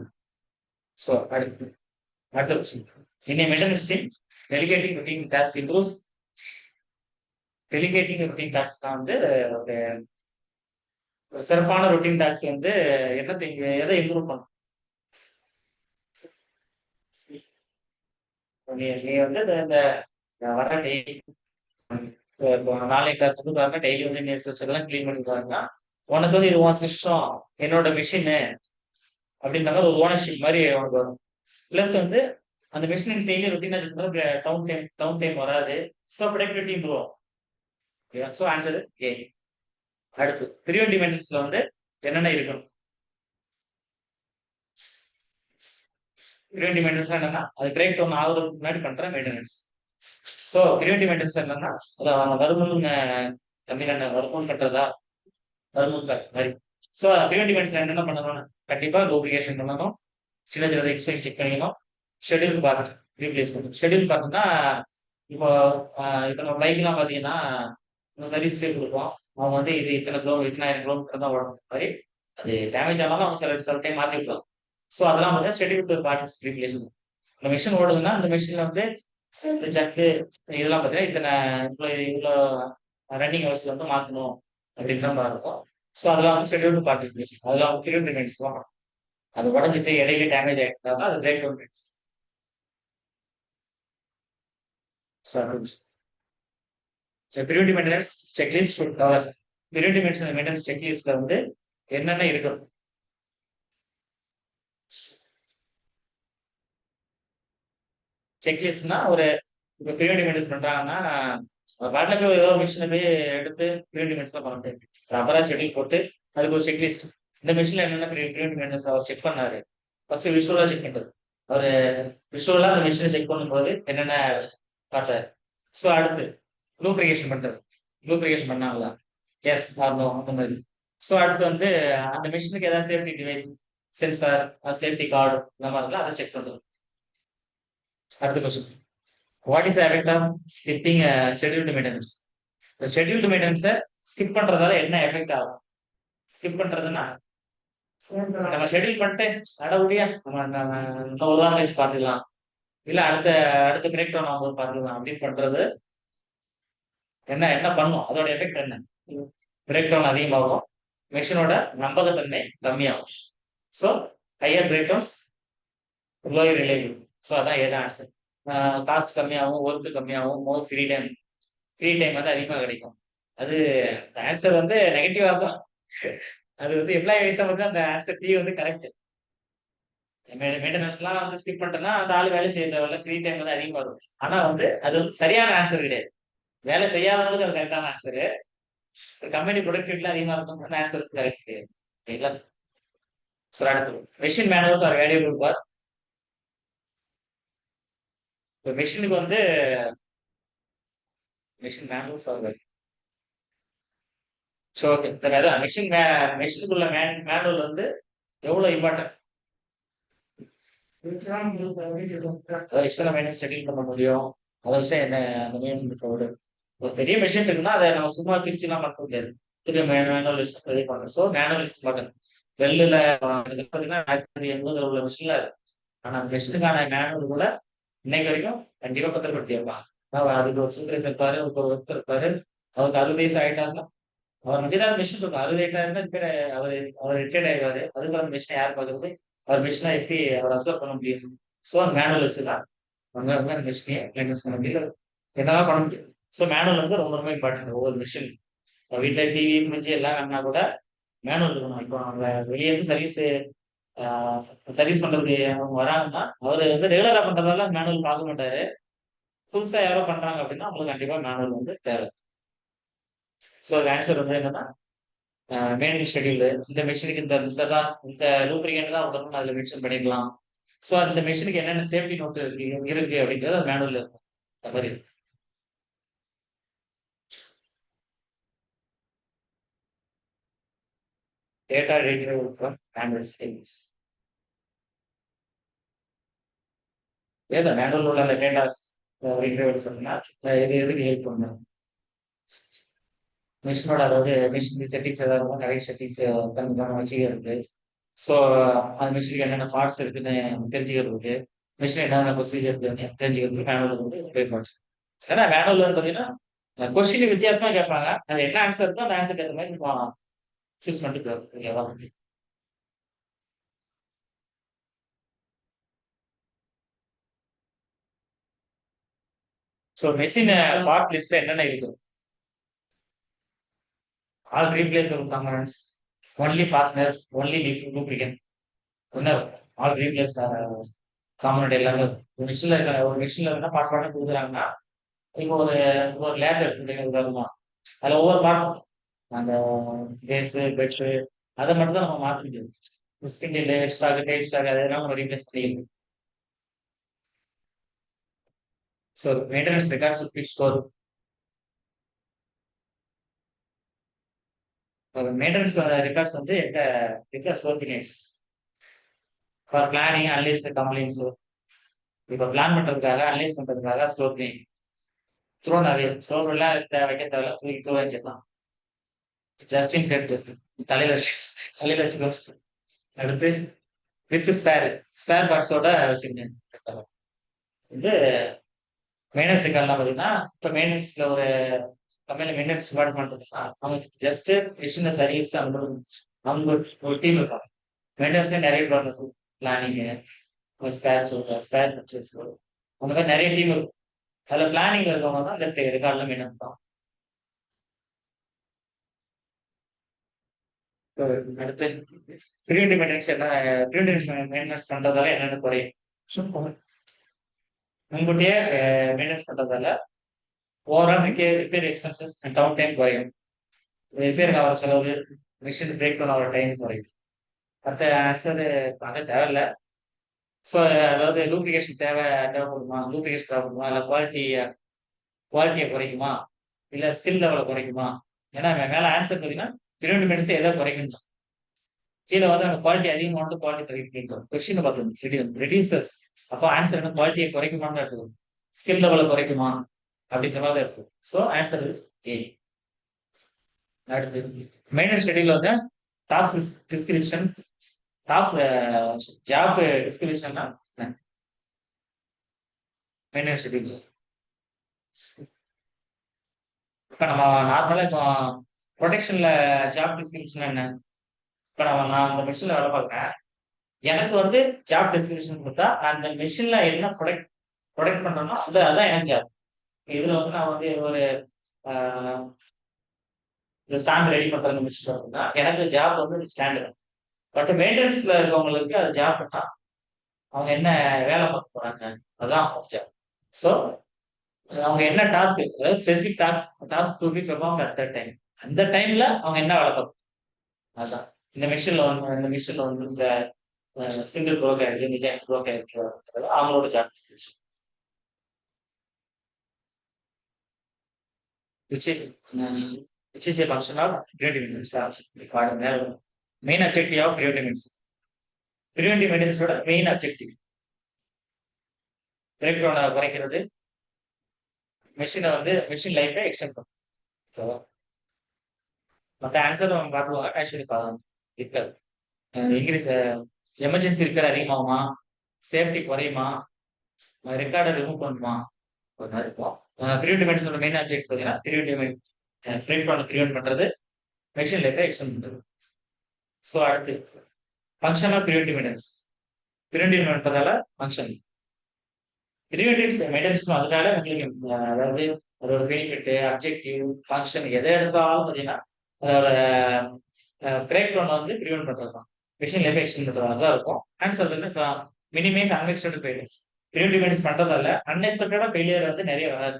ஸோ அடுத்த question in a maintenance team delegating routine task improves delegating routine tasks தான் வந்து ஒரு சிறப்பான ரொட்டீன் டாஸ்க் வந்து எதை இம்ப்ரூவ் பண்ணும்? நீ வந்து இந்த வர டெய்லி நாளைக்கு கிளாஸ் வந்து பாருங்க டெய்லி வந்து நீ சிஸ்டம் கிளீன் பண்ணி பாருங்க. உனக்கு வந்து இது உன் சிஸ்டம் என்னோட மிஷின் அப்படின்ற மாதிரி ஒரு ஓனர்ஷிப் மாதிரி உனக்கு வரும். பிளஸ் வந்து அந்த மிஷின் டெய்லி ரொட்டீனா சொல்றது டவுன் டைம் வராது. ஸோ ப்ரொடக்டிவிட்டி இம்ப்ரூவ் ஆகும். So answer A. அடுத்து பிரிவென்டிவ் மெயின்டெனன்ஸ்ல வந்து என்னென்ன இருக்கணும்? பிரிவென்டிவ் மெயின்டெனன்ஸ் என்னன்னா அது பிரேக் டவுன் ஆகுறதுக்கு முன்னாடி பண்ற மெயின்டெனன்ஸ். ஸோ பிரிவென்டிவ் மெயின்டெனன்ஸ் என்னன்னா வருமுன் தமிழ் வருமுன் கட்டுறதா வருமுன் மாதிரி. ஸோ பிரிவென்டிவ் மெயின்டெனன்ஸ் என்னென்ன பண்ணணும்? கண்டிப்பா லூப்ரிகேஷன் பண்ணணும். சின்ன சின்னதை எக்ஸ்பெக்ட் செக் பண்ணிக்கணும். ஷெட்யூல் பார்த்து ரீப்ளேஸ் பண்ணணும். ஷெட்யூல் பார்த்தோம்னா இப்போ இப்போ நம்ம பைக்லாம் பார்த்தீங்கன்னா நம்ம சர்வீஸ்லேயே கொடுப்போம். அவங்க வந்து இது இத்தனை 1000 கிலோமீட்டர் தான் ஓடணும் மாதிரி அது டேமேஜ் ஆனாலும் அவங்க சில டைம் மாற்றி விடுவாங்க. ஸோ அதெல்லாம் வந்து ஷெட்யூல்டு பார்ட்ஸ் ரீப்ளேஸ்மெண்ட். இந்த மிஷின் ஓடுதுன்னா அந்த மிஷின்ல வந்து இந்த ஜக்கு இதெல்லாம் பார்த்தீங்கன்னா இவ்வளோ ரன்னிங் ஹவர்ஸ்ல வந்து மாற்றணும் அப்படின்ற மாதிரி இருக்கும். ஸோ அதெல்லாம் வந்து ஷெட்யூல்டு பார்ட் ரீப்ளேஸ்மெண்ட். அதெல்லாம் வந்து பீரியட் மெயின்டெனன்ஸ் தான் பண்ணணும். அது உடஞ்சிட்டு இடையில டேமேஜ் ஆகிட்டா அது break down maintenance. So preventive maintenance checklist should cover. Preventive maintenance செக்லிஸ்ட்ல வந்து என்னென்ன இருக்கணும்? செக்லிஸ்ட்னா ஒரு இப்போ பிரிவென்டிவ் மெயின்டெனன்ஸ் பண்றாங்கன்னா பாட்டில போய் ஏதோ மிஷினை போய் எடுத்து பிரிவென்டிவ் மெயின்டெனன்ஸ் தான் பண்ண முடியாது. ப்ராப்பரா ஷெட்யூல் போட்டு அதுக்கு ஒரு செக்லிஸ்ட். இந்த மிஷின்ல என்னென்ன பிரிவென்டிவ் மெயின்டெனன்ஸ் அவர் செக் பண்ணாரு. ஃபர்ஸ்ட் விஷுவலா செக் பண்றது. அவர் விஷுவலா அந்த மிஷினை செக் பண்ணும்போது என்னென்ன பார்த்தாரு. ஸோ அடுத்து லூப்ரிகேஷன் பண்றது. லூப்ரிகேஷன் பண்ணாங்களா, எஸ் ஆர்னோ அந்த மாதிரி. ஸோ அடுத்து வந்து அந்த மிஷினுக்கு ஏதாவது safety device, sensor, safety guard இந்த மாதிரிலாம் அதை செக் பண்றது. அடுத்த question, what is effect of skipping scheduled maintenance? Scheduled மெயின்டெனன்ஸை ஸ்கிப் பண்றதால என்ன எஃபெக்ட் ஆகும்? ஸ்கிப் பண்றதுன்னா நம்ம ஷெட்யூல் பண்ணிட்டு அடவுடியா நம்ம இன்னும் ஒரு வாரம் கழிச்சு பார்த்துக்கலாம், இல்ல அடுத்த அடுத்த பிரேக் டவுன் ஆகும்போது பார்த்துக்கலாம் அப்படின்னு பண்றது என்ன என்ன பண்ணும்? அதோட எஃபெக்ட் என்ன? பிரேக் டவுன் அதிகமாகும், மிஷினோட நம்பகத்தன்மை கம்மியாகும். So higher break downs, lower reliable. So அதான் ஏதான் ஆன்சர். காஸ்ட் கம்மியாகும், ஒர்க்கு கம்மியாகும், மோர் ஃப்ரீ டைம் வந்து அதிகமாக கிடைக்கும். அது ஆன்சர் வந்து நெகட்டிவா தான். அது வந்து எம்ப்ளாயி வைஸா வந்து அந்த ஆன்சர் டி வந்து கரெக்ட். மெயின்டெனன்ஸ்லாம் வந்து ஸ்கிப் பண்ணிட்டோம்னா அந்த ஆள் வேலை செய்ய தேவையில்ல, ஃப்ரீ டைம் வந்து அதிகமாக இருக்கும். ஆனா வந்து அது வந்து சரியான ஆன்சர் கிடையாது. வேலை செய்யாதவங்களுக்கு அது கரெக்டான ஆன்சரு. கம்பெனி ப்ரொடக்டிவிட்டில அதிகமா இருக்கும், அந்த ஆன்சர் கரெக்ட் கிடையாது. சரிங்களா? சரி, அடுத்து machine manuals are valuable for. இப்போ மெஷினுக்கு வந்து machine manuals are value. So okay, அதான் மெஷினுக்குள்ள மேனுவல் வந்து எவ்வளோ இம்பார்ட்டன்ட். மெயின்டெனன்ஸ் செட்டில் பண்ண முடியும். அதை வச்சு என்ன அந்த மெயின்டெனன்ஸ் ஒரு பெரிய மெஷின் இருக்குன்னா அதை நம்ம சும்மா பிரிச்சுலாம் பண்ண முடியாது. திரும்ப மேனுவல் ரெடி பண்ணுறோம். So manual is important. வெள்ளில் பார்த்தீங்கன்னா 1980 உள்ள மிஷின்ல இருக்கு. ஆனா அந்த மிஷினுக்கான மேனுவல் கூட இன்னைக்கு வரைக்கும் கண்டிப்பா பத்திரப்படுத்தி வைப்பாங்க. அதுக்கு ஒரு சூப்பர்வைசர் இருப்பாரு, ஒருத்தர் இருப்பாரு. அவருக்கு 60 வயசு ஆயிட்டாருன்னா அவர் நம்பிதான் மிஷின் இருக்கும். 60 ஆயிட்டாருன்னா அவர் அவர் ரிட்டையர்ட் ஆயிடுவாரு. அதுக்கு அந்த மிஷினை யார் பார்க்கறது? அவர் மிஷினை எப்படி அவர் அப்சர்வ் பண்ண முடியும்? ஸோ அந்த மேனுவல் வச்சுதான் அவங்க வந்து அந்த மிஷினையே மெயின்டெனன்ஸ் பண்ண முடியல, என்னதான் பண்ண முடியும். ஸோ மேனுவல் வந்து ரொம்ப ரொம்ப இம்பார்ட்டன்ட். ஒவ்வொரு மிஷின் வீட்டுல டிவி ஃப்ரிட்ஜ் எல்லாம் வேணா கூட மேனுவல் இருக்கணும். இப்போ அவங்க வெளியே இருந்து சர்வீஸ் பண்றதுக்கு அவங்க வராங்கன்னா அவரு வந்து ரெகுலரா பண்றதால மேனுவல் பார்க்க மாட்டாரு. புதுசா யாரோ பண்றாங்க அப்படின்னா அவங்களுக்கு கண்டிப்பா மேனுவல் வந்து தேவை. ஸோ அது ஆன்சர் வந்து என்னன்னா மெயின் ஷெட்யூல். இந்த மெஷினுக்கு இந்த லூப்ரிகன்ட் தான் விடணும்னு அதுல மென்ஷன் பண்ணிக்கலாம். ஸோ அந்த மெஷினுக்கு என்னென்ன சேஃப்டி நோட் இருக்கு அப்படின்றது அது மேனுவல் இருக்கும். அந்த மாதிரி data retrieve from manual stage. ஏதா மேனுவல் உள்ள அந்த டேட்டாஸ் ரீட்ரைவ் சொன்னா எதுக்கு ஹெல்ப் பண்ணும்? மிஷினோட அதாவது மிஷின் செட்டிங்ஸ் ஏதாவது நிறைய செட்டிங்ஸ் வச்சுக்கிறது. ஸோ அந்த மிஷினுக்கு என்னென்ன பார்ட்ஸ் இருக்குன்னு தெரிஞ்சுக்கிறதுக்கு, மிஷின் என்னென்ன ப்ரொசீஜர் இருக்குன்னு தெரிஞ்சுக்கிறதுக்கு மேனுவல் வந்து உபயோகப்படுது. ஏன்னா மேனுவல் பார்த்தீங்கன்னா கொஸ்டின் வித்தியாசமா கேட்பாங்க. அது என்ன ஆன்சர் இருக்கோ அந்த ஆன்சருக்கு ஏற்ற மாதிரி சூஸ் பண்ணிட்டு ஓகேவா? ஸோ மெஷின் பார்ட் லிஸ்ட்ல என்னென்ன இருக்கு? All replaceable components, only fastness, only lubricant. என்ன ஆல் ரீப்ளேஸ் காம்பனன்ட் எல்லாமே ஒரு மிஷின்ல இருக்க. ஒரு மிஷின்ல இருந்தா பார்ட் பார்ட்டா கொடுக்குறாங்கன்னா இப்போ ஒரு லேப் எடுத்துக்கிட்டீங்க, அதுல ஒவ்வொரு பார்ட்டும் அந்த பேஸ் பெட்ஸ் அதை மட்டும் தான் நம்ம மாற்ற முடியும். ஸ்கின் ஸ்டாக், டேட் ஸ்டாக் அதெல்லாம் நம்ம ரீப்ளேஸ் பண்ணிக்கணும். So maintenance records will store. Maintenance records வந்து எங்க ஸ்டோர் பண்ணி ஃபார் பிளானிங், அனலைஸ், கம்ப்ளைண்ட்ஸ். இப்போ பிளான் பண்றதுக்காக, அனலைஸ் பண்றதுக்காக ஸ்டோர் பண்ணி த்ரோ நிறைய த்ரோ எல்லாம் வைக்க தேவையில்ல, தூக்கி த்ரோ வச்சிடலாம். ஜஸ்டின் கெடுத்து தலையில வச்சுக்கோ. அடுத்து வித் ஸ்பேர் பார்ட்ஸோட வச்சுக்கேன். வந்து மெயின்டெனன்ஸ் எல்லாம் பார்த்தீங்கன்னா, இப்போ மெயின்டெனன்ஸ்ல ஒரு கம்பெனில மெயின்டெனன்ஸ் டிபார்ட்மெண்ட் இருக்குன்னா, அவங்க ஜஸ்ட் மிஷினை சர்வீஸ் அவங்க ஒரு டீம் இருப்பாங்க. மெயின்டெனன்ஸ்ல நிறைய டிபார்ட்மெண்ட் இருக்கும். பிளானிங்கு, ஸ்பேர் பர்ச்சேஸ், அந்த மாதிரி நிறைய டீம் இருக்கும். அதுல பிளானிங்ல இருக்கவங்க தான் அந்த ரெக்கார்ட்ல மெயின்டைன் பண்ணுவாங்க. அடுத்து ப்ரிவென்டிவ் மெயின்டெனன்ஸ் என்ன, ப்ரிவென்டிவ் மெயின்டெனன்ஸ் பண்றதால என்னென்ன குறையும்? முன்கூட்டியே மெயின்டெனன்ஸ் பண்றதால overall repair expenses and down time குறையும். ரிப்பேர் ஆகிற செலவு, மிஷின் பிரேக் டவுன் ஆகிற டைம் குறையும். மற்ற ஆன்சர் பண்ண தேவையில்ல. ஸோ அதாவது லூப்ளிகேஷன் தேவைப்படுமா, லூப்ளிகேஷன் தேவைப்படுமா, இல்லை குவாலிட்டியை குறைக்குமா, இல்லை ஸ்கில் லெவலை குறைக்குமா? ஏன்னா மேலே ஆன்சர் பார்த்தீங்கன்னா ப்ரிவென்டிவ் மெயின்டெனன்ஸ் எதை குறைக்கணும், கீழே வந்து அந்த குவாலிட்டி அதிகமாக குவாலிட்டி சரிக்கும். கொஸ்டின் பார்த்துக்கணும் ரெடியூசஸ். அப்போ ஆன்சர் என்ன, குவாலிட்டியை குறைக்குமான்னு எடுத்துக்கணும், ஸ்கில் லெவலை குறைக்குமா அப்படிங்கிற மாதிரி எடுத்துக்கணும். So answer is A. அடுத்து மெயின்டெனன்ஸ் ஷெட்யூல் வந்து டாப்ஸ் டிஸ்கிரிப்ஷன், டாப்ஸ் ஜாப் டிஸ்கிரிப்ஷன்னா மெயின்டெனன்ஸ் ஷெட்யூல். இப்போ நம்ம நார்மலாக இப்போ ப்ரொடெக்ஷன்ல ஜாப் டிஸ்கிரிப்ஷன் என்ன? இப்போ நான் அந்த மிஷின்ல வேலை பார்க்குறேன், எனக்கு வந்து ஜாப் டிஸ்கிரிப்ஷன் கொடுத்தா அந்த மிஷின்ல என்ன ப்ரொடெக்ட் பண்றேனோ அதான் எனக்கு ஜாப். இதுல வந்து நான் வந்து ஒரு இந்த ஸ்டாண்ட் ரெடி பண்றது மிஷின் அப்படின்னா எனக்கு ஜாப் வந்து ஸ்டாண்டு. பட் மெயின்டெனன்ஸ்ல இருக்கவங்களுக்கு அது ஜாப் பண்ணா அவங்க என்ன வேலை பார்க்க போறாங்க, அதுதான் ஜாப். ஸோ அவங்க என்ன டாஸ்க், அதாவது specific task to be performed at that time, அந்த டைம்ல அவங்க என்ன வேலை பார்க்கணும் அதுதான். இந்த மிஷின்ல வந்து இந்த சிங்கிள் ப்ரோக்கர் இருக்கு, டிசைன் ப்ரோக்கர் இருக்கு, அவங்களோட job description. which is a function of preventive maintenance. Main objective of preventive maintenance. Preventive maintenance ஓட மெயின் அப்ஜெக்டிவ் பிரேக் டவுனை குறைக்கிறது, மெஷினை வந்து மெஷின் லைஃபை எக்ஸ்டெண்ட் பண்ணும். ஸோ மற்ற ஆன்சர் நம்ம பார்த்துருவாங்க, ஆக்சுவலி இருக்காது. இன்க்ரீஸ் எமர்ஜென்சி ரிப்பேர் அதிகமாகுமா, சேஃப்டி குறையுமா, ரெக்கார்டை ரிமூவ் பண்ணுமா, ஒரு மாதிரி இருக்கும். ப்ரிவென்டிவ் மெயின்டெனன்ஸோட மெயின் ஆப்ஜெக்ட் பார்த்தீங்கன்னா பிரேக் டவுனை ப்ரிவென்ட் பண்றது, மெஷின் லைஃபை எக்ஸ்டெண்ட் பண்றது. ஸோ அடுத்து function of preventive maintenance. Preventive பண்றதால ஃபங்க்ஷன், ப்ரிவென்டிவ் மெயின்டெனன்ஸ் அதனால உங்களுக்கு அதாவது அதோட பெனிஃபிட், அப்ஜெக்டிவ், ஃபங்க்ஷன் எதை எடுத்தாலும் பார்த்தீங்கன்னா அதோட பிரேக் டவுன் வந்து ப்ரிவென்ட் பண்றது தான், மிஷின் லைஃபை எக்ஸ்டெண்ட் பண்றதா தான் இருக்கும். ஆன்சர் வந்து minimize unexpected failures. Preventive maintenance பண்றதால அன்எக்ஸ்பெக்டடா ஃபெயிலியர் வந்து நிறைய வராது.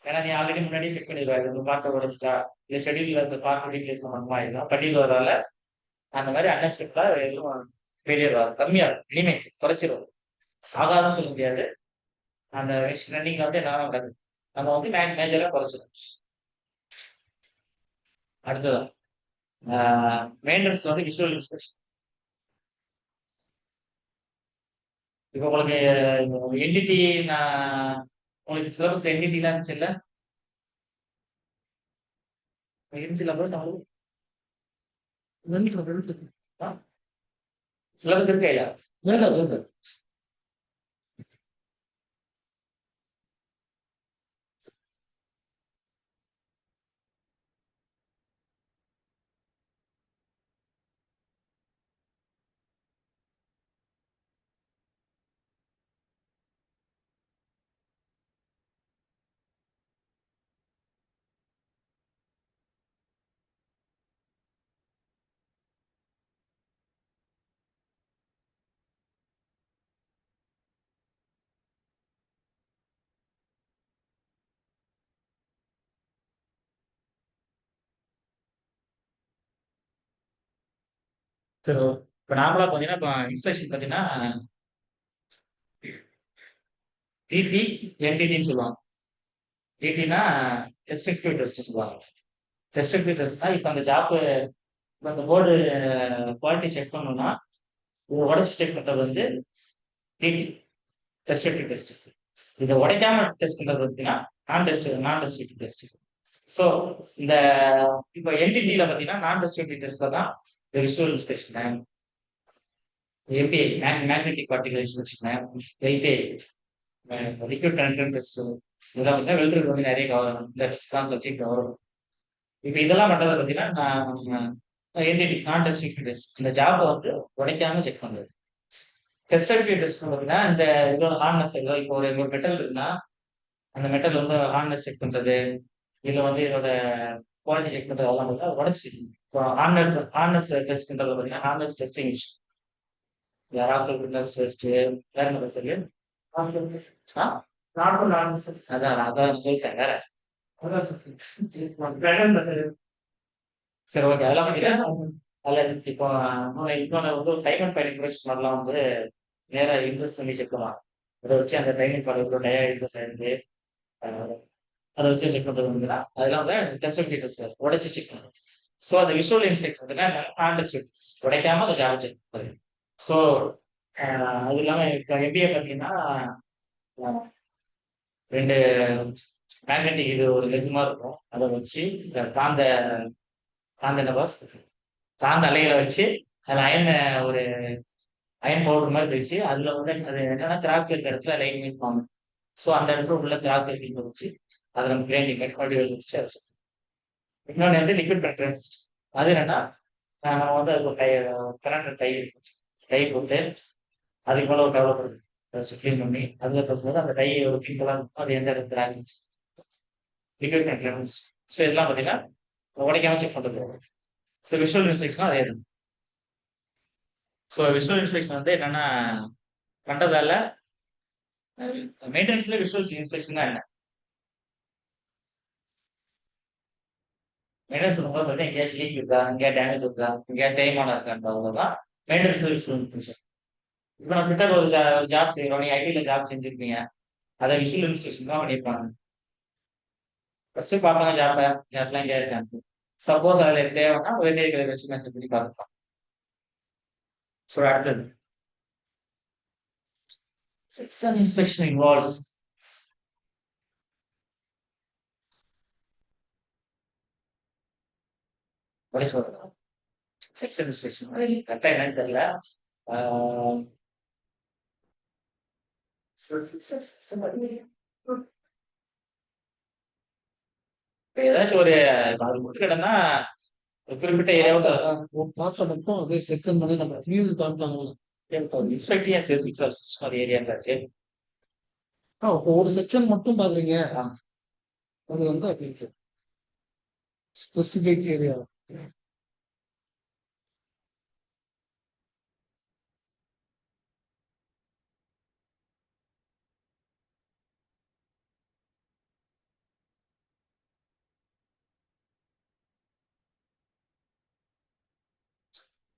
ஏன்னா நீ ஆல்ரெடி முன்னாடியே செக் பண்ணிடுவாரு, உங்க பார்க்க உடஞ்சிட்டா இல்லை ஷெடியூல்ல இருந்து பார்க்க ரீப்ளேஸ் பண்ண மாதிரி பட்டியல் வரதால அந்த மாதிரி அன்எக்ஸ்பெக்டடா எதுவும் ஃபெயிலியர் வராது, கம்மியா இருக்கும், மினிமைஸ் குறைச்சிரும். ஆகாரம் சொல்ல முடியாது, அந்த ரன்னிங் வந்து என்ன வராது, நம்ம வந்து மேஜரா குறைச்சிடும். அடுத்ததான் மெயின்டெனன்ஸ் வந்து விஷுவல் இன்ஸ்பெக்ஷன். இப்போ உங்களுக்கு என்டிடி, நான் உங்களுக்கு சிலபஸ் என்டிடிலாம் இருந்துச்சுல்ல, சிலபஸ் சிலபஸ் இருக்கா இல்லையா? சரி, இப்போ நார்மலா பார்த்தீங்கன்னா இப்போ இன்ஸ்பெக்ஷன் பார்த்தீங்கன்னா டிடி என்டிடின்னு சொல்லுவாங்க. டிடினா டெஸ்ட்ரக்டிவ் டெஸ்ட் சொல்லுவாங்க. டெஸ்ட்ரக்டிவ் டெஸ்ட்னா இப்போ அந்த ஜாப் இப்போ அந்த போர்டு குவாலிட்டி செக் பண்ணணும்னா உடைச்சு செக் பண்றது வந்து டிடி டெஸ்ட்ரக்டிவ் டெஸ்ட். இதை உடைக்காம டெஸ்ட் பண்றது பார்த்தீங்கன்னா நான் டெஸ்டிங் டெஸ்ட். ஸோ இந்த இப்போ என்டிடியில பார்த்தீங்கன்னா நான் டெஸ்டிங் டெஸ்ட்ல தான் இந்த visual inspection, MPI magnetic particle inspection, LPI liquid penetrant test, இதெல்லாம் வந்து வெல்டருக்கு வந்து நிறைய கவர் இந்த டெஸ்ட் தான் சப்ஜெக்ட் வரும். இப்போ இதெல்லாம் பண்றதை பார்த்தீங்கன்னா நான் என்டிடி நான் டெஸ்டிங் டெஸ்ட் இந்த ஜாபை வந்து உடைக்காம செக் பண்றது. டெஸ்டபிலிட்டி டெஸ்ட் பார்த்தீங்கன்னா இந்த இதோட ஹார்ட்னஸ், இப்போ ஒரு மெட்டல் இருக்குன்னா அந்த மெட்டல் வந்து ஹார்ட்னஸ் செக் பண்றது, இதுல வந்து இதோட குவாலிட்டி செக் பண்றது, அதெல்லாம் வந்து அதை உடச்சு இப்போ ஹார்ட்னஸ் டெஸ்ட் பண்றது பார்த்தீங்கன்னா ஹார்ட்னஸ் டெஸ்டிங் யாராவது ஃபிட்னஸ் டெஸ்ட் வேற என்ன சரி அதான் அதான் சொல்லிட்டேன் வேற. சரி ஓகே அதெல்லாம் பண்ணிட்டேன். அதில் இப்போ இன்னொன்று வந்து சைமன் பைலட் மாதிரிலாம் வந்து நேராக இன்வெஸ்ட் பண்ணி செக் பண்ணலாம். அதை வச்சு அந்த ட்ரைனிங் ஃபாலோ டயா இன்வெஸ்ட் ஆயிருக்கு, அதை வச்சு செக் பண்றது வந்துன்னா அதெல்லாம் வந்து டெஸ்ட் டெஸ்ட் உடைச்சு செக் பண்ணுறோம். ஸோ அந்த விஷுவல் இன்ஸ்பெக்ஷன் உடைக்காம அதை ஜாப் செக் பண்ணுறது. ஸோ அது இல்லாமல் இப்போ எம்பிஏ பார்த்தீங்கன்னா ரெண்டு மேக்னெட்டிக் இது ஒரு லெக் மாதிரி இருக்கும், அதை வச்சு காந்த காந்த நபர்ஸ் காந்த அலைகளை வச்சு அதில் ஒரு அயன் பவுடர் மாதிரி வச்சு அதுல வந்து அது என்னன்னா கிராக் இருக்கிற இடத்துல லைன் மீட் வாங்க. ஸோ அந்த இடத்துல உள்ள கிராக் இருக்கிறத வச்சு அதை நம்ம கிரைண்டிங் வடிவல் வச்சு அதை செய்யணும். இன்னொன்று வந்து லிக்விட் பெனட்ரன்ட், அது என்னன்னா நம்ம வந்து அது பெனட்ரன்ட் டை போட்டு அதுக்கு மேலே ஒரு டெவலப் க்ளீன் பண்ணி அதுல பேசும்போது அந்த டை ஒரு பிங்கெல்லாம் இருக்கும், அது எந்த இடத்துல ஆரம்பிச்சு லிக்விட் பெனட்ரன்ட். ஸோ இதெல்லாம் பார்த்தீங்கன்னா உடைக்காம செக் பண்றது. ஸோ விஷுவல் இன்ஸ்பெக்ஷன் அதே தான். ஸோ விஷுவல் இன்ஸ்பெக்ஷன் வந்து என்னன்னா பண்றதால மெயின்டெனன்ஸ்ல விஷுவல் இன்ஸ்பெக்ஷன் தான் என்ன மெயின்டெனன்ஸ் பண்ணும்போது பார்த்தீங்கன்னா எங்கேயாச்சும் லீக் இருக்கா, எங்கேயா டேமேஜ் இருக்கா, எங்கேயா தேய்மானம் இருக்கான்றது தான் மெயின்டெனன்ஸ் விஷுவல் இன்ஸ்பெக்ஷன். இப்போ நம்ம கிட்ட ஒரு ஜாப் செய்யறோம், நீங்க ஐடியில் ஜாப் செஞ்சிருப்பீங்க, அதை விஷுவல் இன்ஸ்பெக்ஷன் தான் பண்ணியிருப்பாங்க. ஃபர்ஸ்ட் பார்ப்பாங்க ஜாப்லாம் எங்கேயா இருக்காங்க. சப்போஸ் அதில் தேவைன்னா வெளியே வச்சு மெசேஜ் பண்ணி பார்த்துக்கலாம். ஸோ அடுத்தது section inspection involves what is called section inspection. கரெக்டா என்னன்னு தெரியல. ஏதாச்சும் ஒரு அது கொடுத்துக்கிட்டோம்னா குறிப்பிட்ட ஏரியாவை பார்க்க மட்டும் அதே செக்ஷன் பண்ணி நம்ம வியூ காமிப்பாங்க. இன்ஸ்பெக்டிங் அது ஏரியா இருக்கு. இப்போ ஒரு செக்ஷன் மட்டும் பாக்குறீங்க, அது வந்து அது ஸ்பெசிபிக் ஏரியா.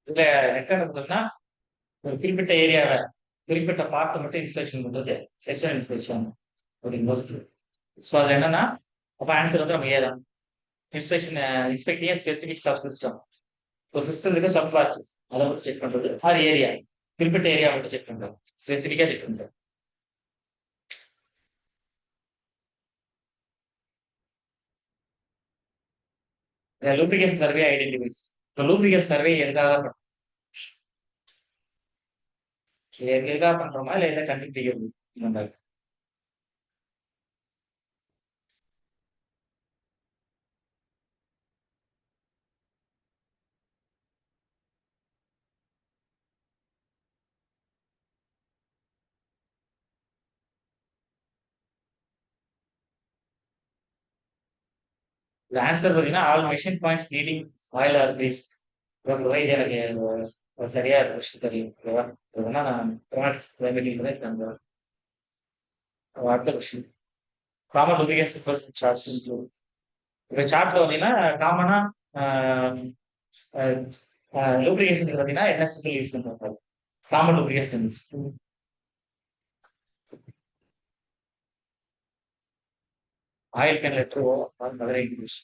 இதுல ரெக்கார்டுனா ஒரு குறிப்பிட்ட ஏரியாவை குறிப்பிட்ட பார்ட்டை மட்டும் இன்ஸ்பெக்ஷன் பண்றது செக்ஷன் இன்ஸ்பெக்ஷன் அப்படிங்கும்போது. ஸோ அது என்னன்னா அப்போ ஆன்சர் வந்து நம்ம ஏதான் இன்ஸ்பெக்டிங் ஸ்பெசிபிக் சப் சிஸ்டம். இப்போ சிஸ்டம் இருக்க சப் பார்ட் அதை மட்டும் செக் பண்றது, ஆர் ஏரியா குறிப்பிட்ட ஏரியா மட்டும் செக் பண்றது, ஸ்பெசிபிக்கா செக் பண்றது. Lubrication survey identifies. இப்போ லூப்ரிகேஷன் சர்வே எதுக்காக பண்றோமா இல்ல எதை கண்டுபிடிக்கிறது இந்த மாதிரி? ஆன்சர் பார்த்தீங்கன்னா all machine points leading oil or grease. இது எனக்கு ஒரு சரியா விஷயம் தெரியும். ஓகேவா நான் அடுத்த question common lubrication charts include. இப்போ சார்ட்ல பார்த்தீங்கன்னா காமனா லூப்ரிகேஷன் பார்த்தீங்கன்னா என்ன சிம்பிள் யூஸ் பண்ணுறாங்க common lubrications. Oil can letter O Madurai English.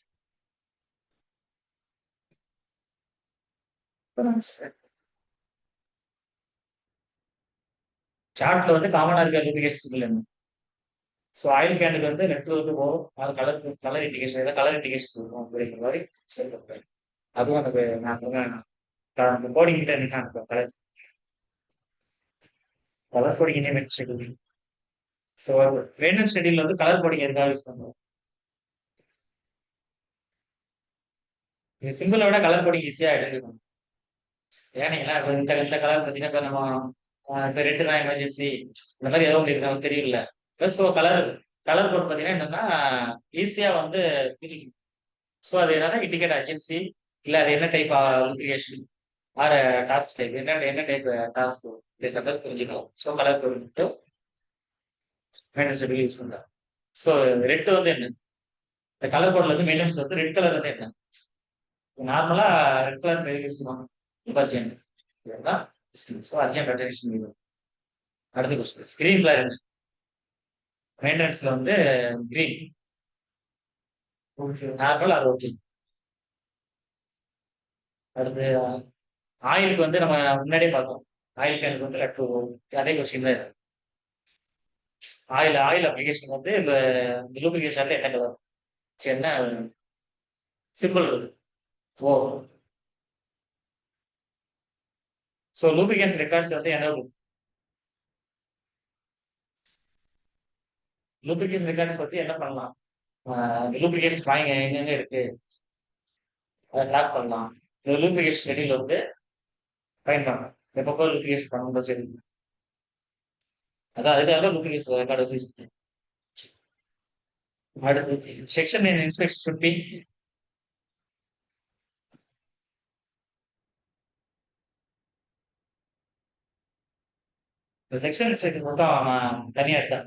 சார்ட்ல வந்து காமனா இருக்க லூப்ரிகேஷன் சிம்பிள் என்ன? ஸோ ஆயில் கேனுக்கு வந்து நெட்ஒர்க்கு போகும், அது கலர் இண்டிகேஷன் ஏதாவது கலர் இண்டிகேஷன் கொடுக்கும் அப்படிங்கிற மாதிரி செட் பண்ணுறேன். அதுவும் அந்த நான் கோடிங் கிட்ட என்ன கலர் கலர் கோடிங் இனிமேட் ஷெட்யூல். ஸோ மெயின்டெனன்ஸ் ஷெட்யூல் வந்து கலர் கோடிங் எதுக்காக யூஸ் பண்ணுவோம்? சிம்பிளை விட கலர் கோடிங் ஈஸியாக எடுக்கணும். ஏன்னா இந்த கலர் பார்த்தீங்கன்னா இப்போ நம்ம இப்போ ரெட்டு தான் எமர்ஜென்சி இந்த மாதிரி ஏதோ ஒன்று இருக்கு நமக்கு தெரியல. ஸோ கலர் கலர் கோட் பார்த்தீங்கன்னா என்னன்னா ஈஸியாக வந்து ஸோ அது என்னன்னா இண்டிகேட் அர்ஜென்சி இல்லை அது என்ன type application or task type என்ன டைப் டாஸ்க் கலர் தெரிஞ்சுக்கணும். So colour code maintenance schedule use பண்ணுறேன். ஸோ ரெட் வந்து என்ன இந்த கலர் கோட்ல வந்து மெயின்டெனன்ஸ் வந்து ரெட் கலர் வந்து என்ன நார்மலா ரெட் கலர் எதுக்கு யூஸ் பண்ணுவாங்க? அர்ஜென்ட் இதுதான். So urgent attention. அடுத்த கொஸ்டின் கிரீன் கலர் மெயின்டெனன்ஸ்ல வந்து கிரீன் நார்மல் அது ஓகே. அடுத்து ஆயிலுக்கு வந்து நம்ம முன்னாடியே பார்த்தோம். ஆயில் கேனுக்கு வந்து லெஃப்ட் அதே கொஸ்டின் தான் இது. ஆயில் அப்ளிகேஷன் வந்து இந்த லூப்ளிகேஷன்ல என்ன கலர் என்ன சிம்பிள் இருக்கு ஓ. ஸோ லூப்ளிகேஷன் ரெக்கார்ட்ஸ் வந்து என்ன லூப்ளிகேஷன் ரெக்கார்ட்ஸ் வந்து என்ன பண்ணலாம்? லூப்ளிகேஷன் டிராயிங் எங்கெங்க இருக்கு அதை ட்ராக் பண்ணலாம். இந்த லூப்ளிகேஷன் ஷெட்யூல் வந்து பயன்படலாம். எப்பப்போ லூப்ளிகேஷன் பண்ணணும் சரி அதான் அதுக்காக லூப்ளிகேஷன் ரெக்கார்டு வச்சு. அடுத்து செக்ஷன் இன்ஸ்பெக்ஷன் should be இந்த செக்ஷன் இன்ஸ்பெக்ஷன் மட்டும் தனியா எடுத்தா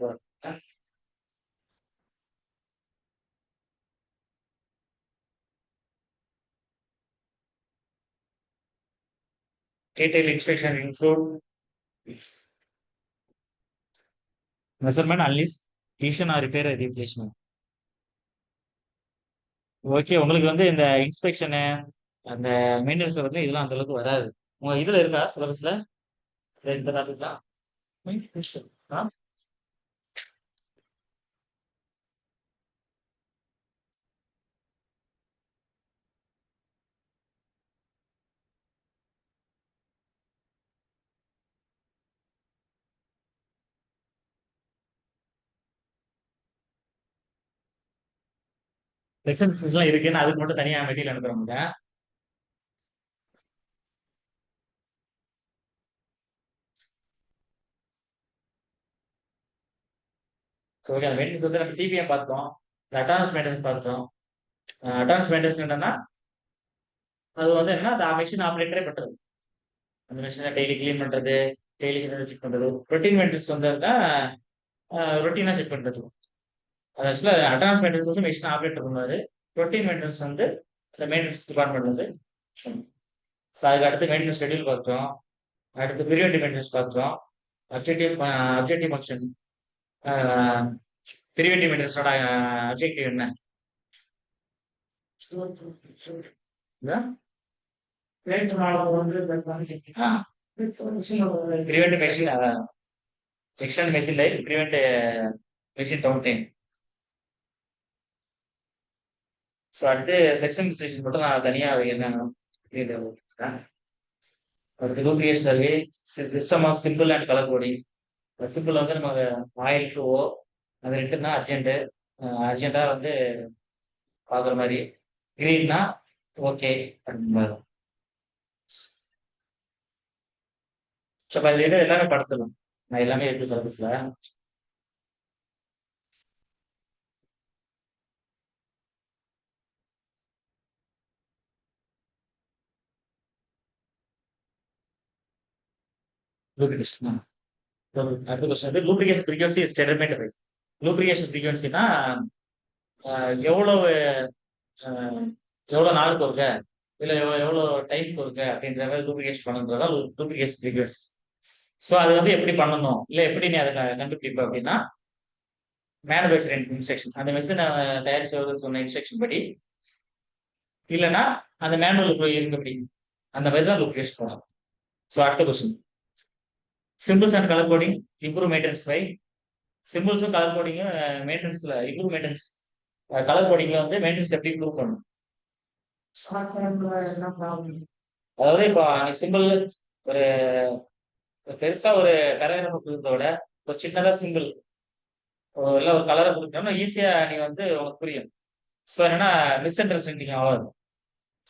detail inspection include measurement unless addition or repair or replacement. Okay உங்களுக்கு வந்து இந்த இன்ஸ்பெக்ஷனு அந்த மெயின்டெனன்ஸ் வந்து இதெல்லாம் அந்த அளவுக்கு வராது. உங்க இதுல இருக்கா சிலபஸ்ல இந்த டாபிக்லாம்? செக்ஷன் எல்லாம் இருக்குன்னு அதுக்கு மட்டும் தனியா மெட்டீரியல் அனுப்புறாங்க. ஸோ ஓகே அந்த மெயின்டெனன்ஸ் வந்து நம்ம டிபிஎம் பார்த்தோம், அட்டானஸ் மெயின்டெனன்ஸ் பார்த்தோம். அட்டானஸ் மெயின்டெனன்ஸ் என்னன்னா அது வந்து என்ன அந்த மெஷின் ஆப்ரேட்டரே பண்றது. அந்த மெஷினை டெய்லி கிளீன் பண்றது, டெய்லி செக் பண்றது. ரொட்டீன் மெயின்டெனன்ஸ் வந்து ரொட்டீனா செக் பண்றது. ஆக்சுவலா அட்டானஸ் மெயின்டெனன்ஸ் வந்து மெஷின் ஆப்ரேட்டர் பண்ணுவாரு. ரொட்டீன் மெயின்டெனன்ஸ் வந்து அந்த மெயின்டெனன்ஸ் டிபார்ட்மெண்ட் வந்து. ஸோ அதுக்கு அடுத்து மெயின்டெனன்ஸ் ஷெட்யூல் பார்த்தோம். அடுத்து பிரிவென்டிவ் மெயின்டெனன்ஸ் பார்த்தோம். அப்ஜெக்டிவ் ஃபங்க்ஷன் பிரிவென்டிவ் மெயின்டெனன்ஸோட அப்ஜெக்டிவ் என்ன? Prevent machine external machine life prevent machine down time. So அடுத்து செக்ஷன் ஸ்டேஷன் மட்டும் நான் தனியாக என்ன அடுத்து lubrication survey system of simple and colour coding. Simple வந்து நம்ம ஆயில் டு ஓ அது ரெண்டுன்னா அர்ஜென்ட்டா வந்து பார்க்குற மாதிரி. கிரீன்னா ஓகே அப்படின்ற ஸோ அது எல்லாமே படுத்தணும். நான் எல்லாமே இருக்கு சிலபஸ்ல. அடுத்த கொஸ்டின் வந்து lubrication frequency is determined by. Lubrication ஃப்ரீக்வன்சினா எவ்வளவு எவ்வளவு நாளுக்கு ஒருக்க இல்ல எவ்வளவு டைமுக்கு ஒருக்க அப்படின்ற மாதிரி லூப்ளிகேஷன் பண்ணுறதா லூப்ளிகேஷன் ஃப்ரீக்வன்சி. ஸோ அது வந்து எப்படி பண்ணணும் இல்லை எப்படி நீ அதை கண்டுபிடிப்ப அப்படின்னா மேனுஃபேக்சரிங் இன்ஸ்ட்ரக்ஷன் அந்த மெஷினை தயாரிச்சவர்கள் சொன்ன இன்ஸ்ட்ரக்ஷன் படி இல்லைன்னா அந்த மேனுவல் போய் இருக்கப்படி அந்த மாதிரி தான் லூப்ளிகேஷன் பண்ணணும். ஸோ அடுத்த question symbols and colour coding improve maintenance by சிம்பிள்ஸும் கலர் கோடிங்கும் மெயின்டெனன்ஸ்ல இம்ப்ரூவ் மெயின்டெனன்ஸ் கலர் கோடிங்ல வந்து மெயின்டெனன்ஸ் எப்படி இம்ப்ரூவ் பண்ணணும். அதாவது இப்போ நீ சிம்பிள் ஒரு பெருசா ஒரு பேராகிராஃப் கொடுக்கறத விட ஒரு சின்னதா சிம்பிள் இல்ல ஒரு கலரை கொடுத்தோம்னா ஈஸியா நீ வந்து உனக்கு புரியும். ஸோ என்னன்னா மிஸ் அண்டர்ஸ்டாண்டிங் ஆகாது.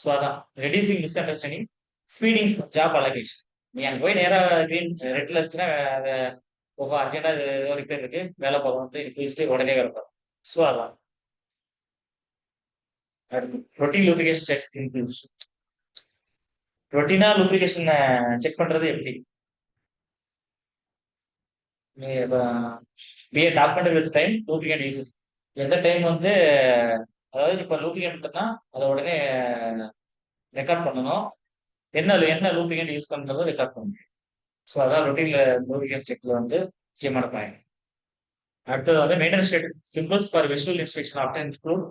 ஸோ அதான் reducing miss understanding, speeding job allocation. நீ அங்கே போய் நேரா கிரீன் ரெட்ல இருந்துச்சுன்னா அதை அர்ஜென்டா ஏதோ ரிப்பேர் இருக்கு வேலை பார்க்கணும் குளிச்சுட்டு உடனே கிடப்போம். ஸோ அதான் அடுத்து ரொட்டீன் லூப்ளிகேஷன் செக் இன்க்ளூட்ஸ். ரொட்டீனா லூப்ளிகேஷன் செக் பண்றது எப்படி? B A document with time lubricate use. எந்த டைம் வந்து அதாவது இப்போ லூப்ளிகேட்னா அதை உடனே ரெக்கார்ட் பண்ணணும். என்ன என்ன லூப்ளிகேட் யூஸ் பண்றதோ ரெக்கார்ட் பண்ணணும். ஸோ அதான் ரொட்டீன்ல லூப்ளிகேட் செக்ல வந்து முக்கியமான பாயிண்ட். அடுத்தது வந்து maintenance state symbols for visual inspection after include.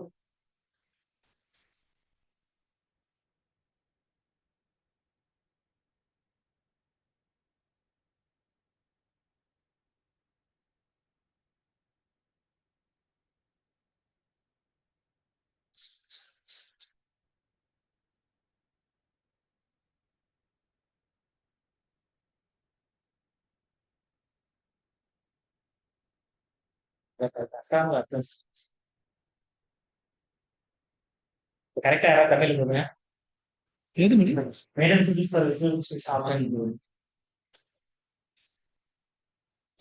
கரெக்டா யாராவது தமிழ் சொல்லுங்க. எது மணி maintenance symbols for visual inspection after include.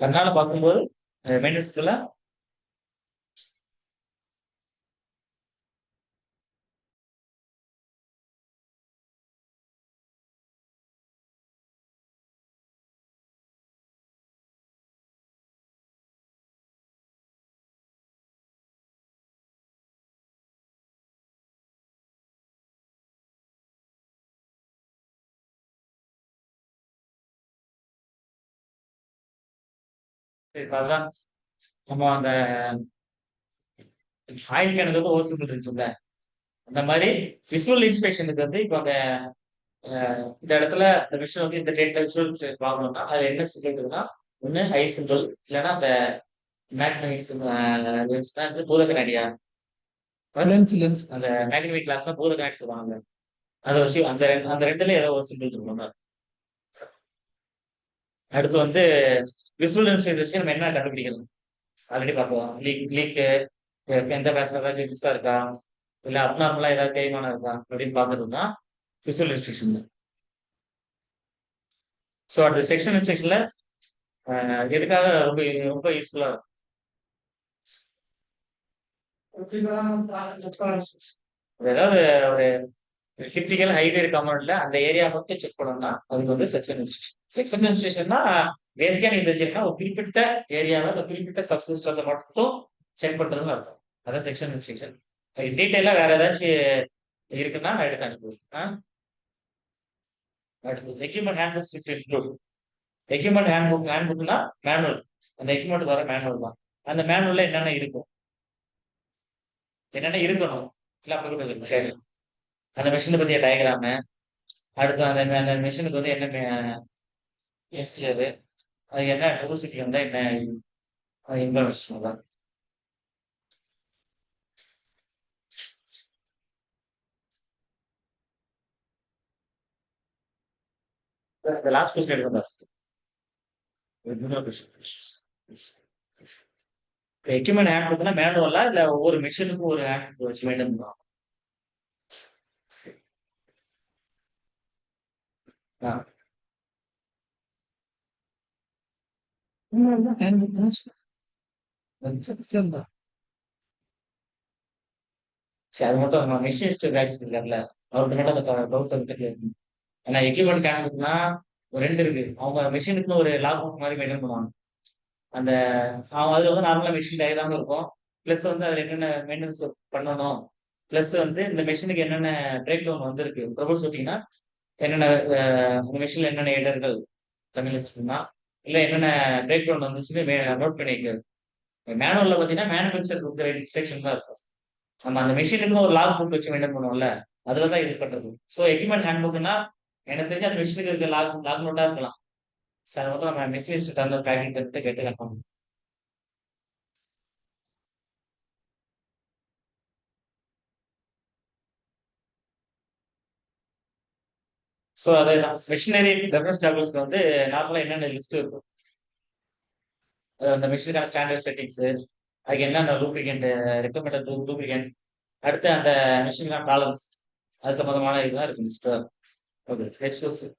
கண்ணால பார்க்கும்போது மெயின்டெனன்ஸ்ல அதான் நம்ம அந்த ஆயில் கேனுக்கு வந்து ஓசிபிள் இருந்துச்சுல்ல, அந்த மாதிரி விஷுவல் இன்ஸ்பெக்ஷனுக்கு வந்து இப்போ அந்த இந்த இடத்துல இந்த விஷயம் வந்து இந்த டேட்ல விஷுவல் பார்க்கணும்னா அதுல என்ன சிம்பிள் இருக்குன்னா ஒண்ணு ஹை சிம்பிள் இல்லைன்னா அந்த மேக்னமிக் பூத கண்ணாடியா லென்ஸ் அந்த மேக்னமிக் கிளாஸ் தான் பூத கண்ணாடி சொல்லுவாங்க. அதை வச்சு அந்த ரெண்டுல ஏதோ ஒரு சிம்பிள் இருக்கணும். அடுத்து வந்து விசுவல் இன்ஸ்பெக்ஷன் நம்ம என்ன கண்டுபிடிக்கணும் ஆல்ரெடி பார்ப்போம். லீக் எந்த பேஸ்ல ஏதாச்சும் மிஸ்ஸா இருக்கா இல்ல அப்நார்மலா ஏதாவது தேய்மானம் இருக்கா அப்படின்னு பார்க்கறதுனா விசுவல் இன்ஸ்பெக்ஷன். ஸோ அடுத்த செக்ஷன் இன்ஸ்பெக்ஷன்ல எதுக்காக ரொம்ப ரொம்ப யூஸ்ஃபுல்லா இருக்கும். ஏதாவது ஒரு கிரிட்டிக்கல் ஹைவே கமாண்ட்ல அந்த ஏரியா மட்டும் செக் பண்ணோம்னா அதுக்கு வந்து செக்ஷன் இன்ஸ்பெக்ஷன். செக்ஷன் இன்ஸ்பெக்ஷன்னா பேசிக்கா நீ தெரிஞ்சிருக்கா ஒரு குறிப்பிட்ட ஏரியாவில் ஒரு குறிப்பிட்ட சப்சிஸ்டத்தை மட்டும் செக் பண்றதுன்னு அர்த்தம். அதான் செக்ஷன் இன்ஸ்பெக்ஷன். டீட்டெயிலா வேற ஏதாச்சும் இருக்குன்னா நான் எடுத்து அனுப்புவேன். அடுத்தது equipment handbook shift include. Equipment ஹேண்ட்புக்னா மேனுவல். அந்த எக்யூப்மெண்ட் வர மேனுவல் தான். அந்த மேனுவல்ல என்னென்ன இருக்கும் என்னென்ன இருக்கணும் இல்ல அப்ப அந்த மிஷினை பத்திய டயக்ராமு, அடுத்து அந்த மிஷினுக்கு வந்து என்ன அது அது என்ன டெபோசிட்டி வந்தா என்ன இன்ஃபர்மேஷன் தான். இந்த லாஸ்ட் கொஸ்டின் எடுக்க எக்யூப்மெண்ட் ஹேண்ட் புக்னா மேனுவலா இல்ல ஒவ்வொரு மிஷினுக்கும் ஒரு ஹேண்ட் புக் வச்சு மெயின்டைன் பண்ணுவாங்க. சரி அது மட்டும் மிஷினிஸ்ட் பேட்ச் இருக்கார்ல அவர்கிட்ட மட்டும் அந்த டவுட் கேட்கணும். ஏன்னா எக்யூப்மெண்ட் ஹேண்ட் புக்னா ரெண்டு இருக்கு. அவங்க மிஷினுக்குன்னு ஒரு லாக் புக் மாதிரி மெயின்டைன் பண்ணுவாங்க. அந்த அவங்க அதுல வந்து நார்மலா மிஷின் டயக்ராம் இருக்கும். பிளஸ் வந்து அதுல என்னென்ன மெயின்டெனன்ஸ் பண்ணணும், பிளஸ் வந்து இந்த மிஷினுக்கு என்னென்ன பிரேக் டவுன் வந்திருக்கு ப்ரொபோஸ் சொன்னீங்கன்னா என்னென்ன அந்த மிஷின்ல என்னென்ன இடர்கள் தமிழ்ல சொன்னா இல்ல என்னென்ன பிரேக் டவுன் வந்துச்சுன்னு நோட் பண்ணி வைக்கிறது. மேனுவல்ல பாத்தீங்கன்னா மேனுஃபேக்சர் கொடுக்குற இன்ஸ்ட்ரக்ஷன் தான் இருக்கும். நம்ம அந்த மிஷினுக்கு ஒரு லாக் புக் வச்சு மெயின்டைன் பண்ணுவோம்ல அதுலதான் இது பண்றது. ஸோ எக்யூப்மெண்ட் ஹேண்ட் புக்னா எனக்கு தெரிஞ்சு அந்த மிஷினுக்கு இருக்க லாக் நோட்டா இருக்கலாம். சார் வந்து நம்ம மெசேஜ் டர்னர் ஃபேக்டரி கேட்டு கேட்கணும். ஸோ அது மிஷினரி ரெஃபரன்ஸ் டேபிள்ஸ்ல வந்து நார்மலா என்னென்ன லிஸ்ட் இருக்கும், அந்த மிஷினுக்கான ஸ்டாண்டர்ட் செட்டிங்ஸ், அதுக்கு என்னென்ன லூப்ரிகன்ட் ரெக்கமெண்டட் லூப்ரிகன்ட், அடுத்து அந்த மிஷினுக்கான டாலரன்ஸ், அது சம்பந்தமான இதுதான் இருக்கு லிஸ்ட். ஓகே, நெக்ஸ்ட்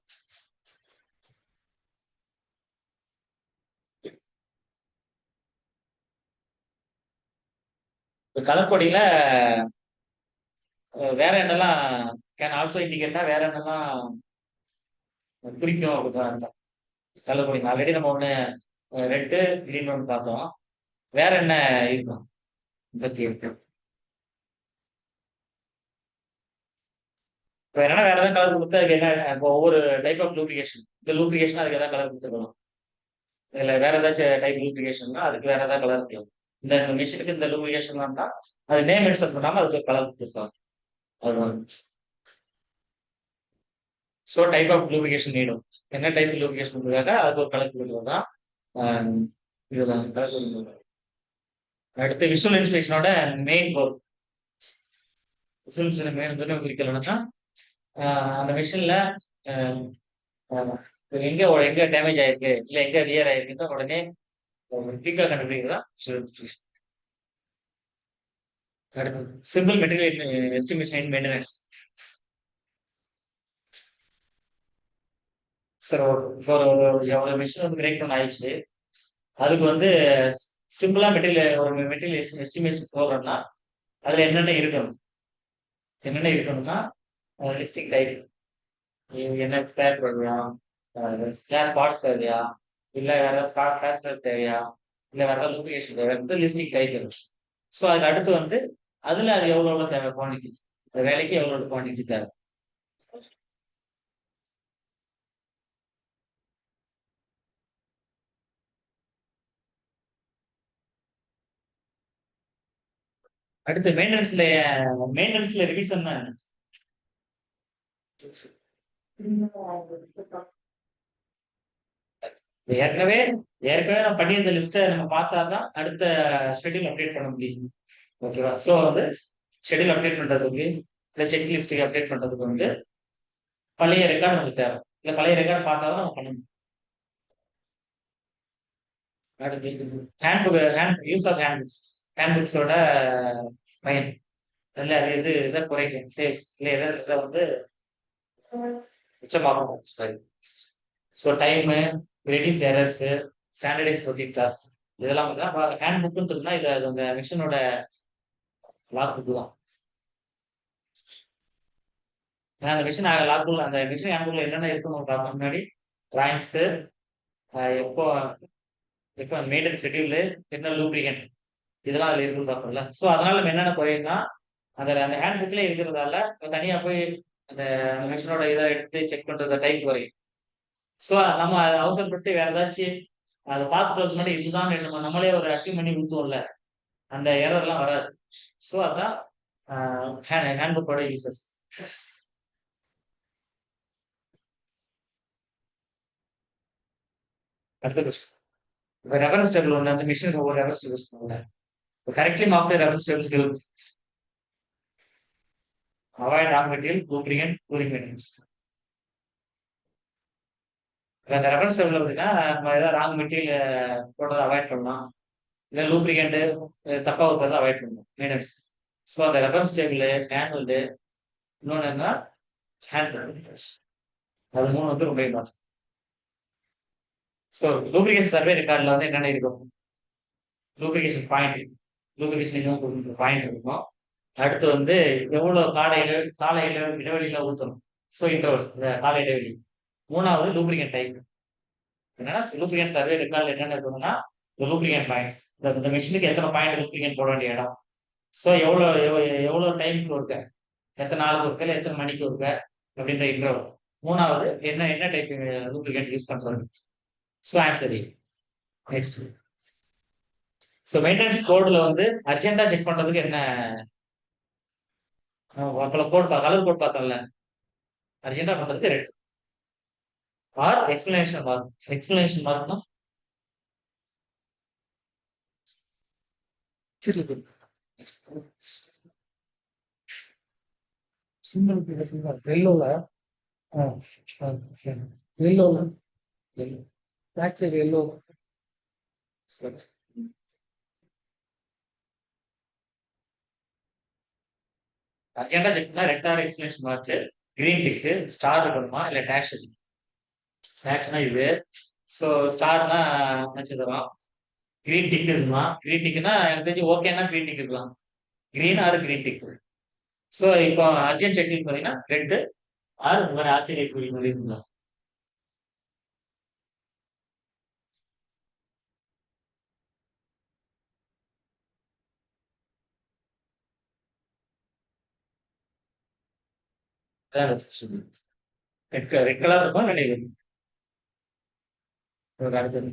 கலர் கோடிங்ல வேற என்னெல்லாம் கேன் ஆல்சோ இண்டிகேட்னா வேற என்னெல்லாம் குறிக்கும் அப்படின்னு கலர் கோடிங். ஆல்ரெடி நம்ம ஒண்ணு ரெட்டு கிரீன் ஒன்று பார்த்தோம். வேற என்ன இருக்கும் பத்தி இருக்கு? இப்போ என்னன்னா வேற ஏதாவது கலர் கொடுத்து அதுக்கு என்ன, இப்போ ஒவ்வொரு டைப் ஆஃப் லூப்ளிகேஷன், இந்த லூப்ளிகேஷன் அதுக்கு ஏதாவது கலர் கொடுத்துருக்கணும். இதுல வேற ஏதாச்சும் டைப் லூப்ளிகேஷன்னா அதுக்கு வேற ஏதாவது கலர் இருக்கலாம். இந்த மிஷினுக்கு இந்த லூப்ளிகேஷன் வந்தா அது நேம் மென்ஷன் பண்ணாம அதுக்கு கலர் கொடுத்துருக்காங்க. அதுதான். ஸோ டைப் ஆஃப் லூப்ளிகேஷன் நீடும். என்ன டைப் லூப்ளிகேஷன் கொடுக்குறாங்க அதுக்கு ஒரு கலர் கொடுக்குறது தான் இதுதான் கலர் கொடுக்குறது. அடுத்து விஷுவல் இன்ஸ்பெக்ஷனோட main goal. Visual inspection main குறிக்கலன்னா அந்த மிஷின்ல எங்க எங்க டேமேஜ் ஆயிருக்கு இல்ல எங்க வியர் ஆயிருக்குன்னு உடனே குயிக்கா கண்டுபிடிக்கிறதா simple material estimation maintenance. Sir ஒரு மிஷின் வந்து பிரேக் டவுன் ஆயிடுச்சு, அதுக்கு வந்து சிம்பிளா ஒரு மெட்டீரியல் எஸ்டிமேஷன் போடுறோம்னா அதுல என்னென்ன இருக்கணும்னா லிஸ்டிங் டைப், என்ன ஸ்பேர் தேவையா, ஸ்பேர் பார்ட்ஸ் தேவையா, இல்ல வேற ஸ்பாட் ஃபேஸ்டர் தேவையா, இல்ல வேற ஏதாவது லூப்ளிகேஷன் தேவையா, லிஸ்டிங் டைப் இருக்கு. ஸோ அதுக்கு அடுத்து வந்து அதுல அது எவ்வளவு தேவை குவான்டிட்டி, அந்த வேலைக்கு எவ்வளவு குவான்டிட்டி தேவை. அடுத்து மெயின்டெனன்ஸ்ல ரிவிஷன் தான் என்ன? ஏற்கனவே ஏற்கனவே நம்ம பண்ணியிருந்த லிஸ்ட்டை நம்ம பார்த்தாதான் அடுத்த ஷெட்யூல் அப்டேட் பண்ண முடியும். ஓகேவா? ஸோ வந்து ஷெட்யூல் அப்டேட் பண்றதுக்கு இல்லை செக் லிஸ்ட்டுக்கு அப்டேட் பண்றதுக்கு வந்து பழைய ரெக்கார்டு நமக்கு தேவை. இல்லை பழைய ரெக்கார்டு பார்த்தா தான் நம்ம பண்ணணும். அடுத்து யூஸ் ஆஃப் ஹேண்ட்புக்ஸோட பயன், அதில் அது இதை குறைக்கும், சேல்ஸ் இல்லை இதை வந்து மிச்சமாகும். சரி. So time, reduce errors, standardise routine task, இதெல்லாம் வந்து ஹேண்ட் புக்குன்னு இருக்குன்னா இது அந்த மிஷினோட லாக் புக்கு தான். அந்த மிஷின் லாக் புக், அந்த மிஷின் ஹேண்ட் புக்ல என்னென்ன இருக்குன்னு பார்க்க முன்னாடி டிராயிங்ஸ், எப்போ எப்போ மெயின்டெனன்ஸ் ஷெட்யூல், என்ன லூப்ரிகன்ட், இதெல்லாம் அதில் இருக்குன்னு பார்க்கணும்ல. ஸோ அதனால நம்ம என்னென்ன குறையும்னா அந்த ஹேண்ட் புக்லேயே இருக்கிறதால தனியா போய் அந்த மிஷினோட இதை எடுத்து செக் பண்றத டைப் குறையும். ஸோ நம்ம அவசரப்பட்டு வேற ஏதாச்சும் அதை பார்த்துட்டு முன்னாடி இதுதான் நம்மளே ஒரு அச்சீவ் பண்ணி கொடுத்தோம்ல, அந்த எரர்லாம் வராது. ஸோ அதான் ஹேண்ட் புக்கோட யூசஸ். அடுத்த கொஸ்டின், இப்போ ரெஃபரன்ஸ் டேபிள் ஒன்று அந்த மிஷினுக்கு ஒவ்வொரு ரெஃபரன்ஸ் யூஸ் பண்ணுவாங்க. கரெக்ட்லி மார்க் த reference tables help avoid wrong material, lubricant, cooling materials. அந்த ரெஃபரன்ஸ் டேபிள் பார்த்தீங்கன்னா நம்ம ஏதாவது ராங் மெட்டீரியல் போட்டதை அவாய்ட் பண்ணலாம், இல்லை லூப்ரிகன்ட் தப்பா ஊற்றுறதை அவாய்ட் பண்ணணும் மெயின்டெனன்ஸ். ஸோ அந்த ரெஃபரன்ஸ் டேபிள், மேனுவல், இன்னொன்று என்ன ஹேண்ட், அது மூணு வந்து ரொம்ப இம்பார்ட்டன்ட். ஸோ லூப்ரிகேஷன் சர்வே ரெக்கார்டில் வந்து என்னென்ன இருக்கும், லூப்ரிகேஷன் பாயிண்ட், லூப்ரிகேஷன் பாயிண்ட் இருக்கும். அடுத்து வந்து எவ்வளவு கால இடைவெளியில ஊற்றணும், ஸோ இன்டர்வல்ஸ், கால இடைவெளி. மூணாவது லூப்ரிகன்ட் டைப், என்னன்னா லூப்ரிகன்ட் சர்வே ரெக்கார்டில் என்னென்ன இருக்கணும்னா லூப்ரிகன்ட் பாயிண்ட்ஸ், இந்த மிஷினுக்கு எத்தனை பாயிண்ட் லூப்ரிகன்ட் போட வேண்டிய இடம், ஸோ எவ்வளோ டைமுக்கு ஒருக்க, எத்தனை நாளுக்கு ஒருக்க, இல்லை எத்தனை மணிக்கு ஒருக்க அப்படின்ற இன்டர்வல். மூணாவது என்ன டைப் லூப்ரிகன்ட் யூஸ் பண்றது. So answer next. So maintenance கோட்ல வந்து அர்ஜென்டா செக் பண்றதுக்கு என்ன கோட், கலர் கோட் பார்த்தோம்ல, அர்ஜென்டா பண்றதுக்கு red or exclamation mark. Exclamation மார்க்னா சரி, சிங்கிள் எல்லோல எல்லோல பேக் சைடு எல்லோ. அர்ஜென்டா செக் பண்ணா red or exclamation mark, green tick, star இருக்கணுமா இல்ல டேஷ். டேஷ்னா இது. ஸோ ஸ்டார்னா நட்சத்திரம். கிரீன் டிக் இருக்குமா? கிரீன் டிக்னா எனக்கு தெரிஞ்சு ஓகேன்னா கிரீன் டிக் இருக்கலாம். Green or green tick. So இப்போ அர்ஜென்ட் செக்கிங் பார்த்தீங்கன்னா ரெட் ஆர் இந்த மாதிரி ஆச்சரியக்குறி மாதிரி இருக்கலாம். ரெட் கலர் இருக்கும் நினைவு. அடுத்தது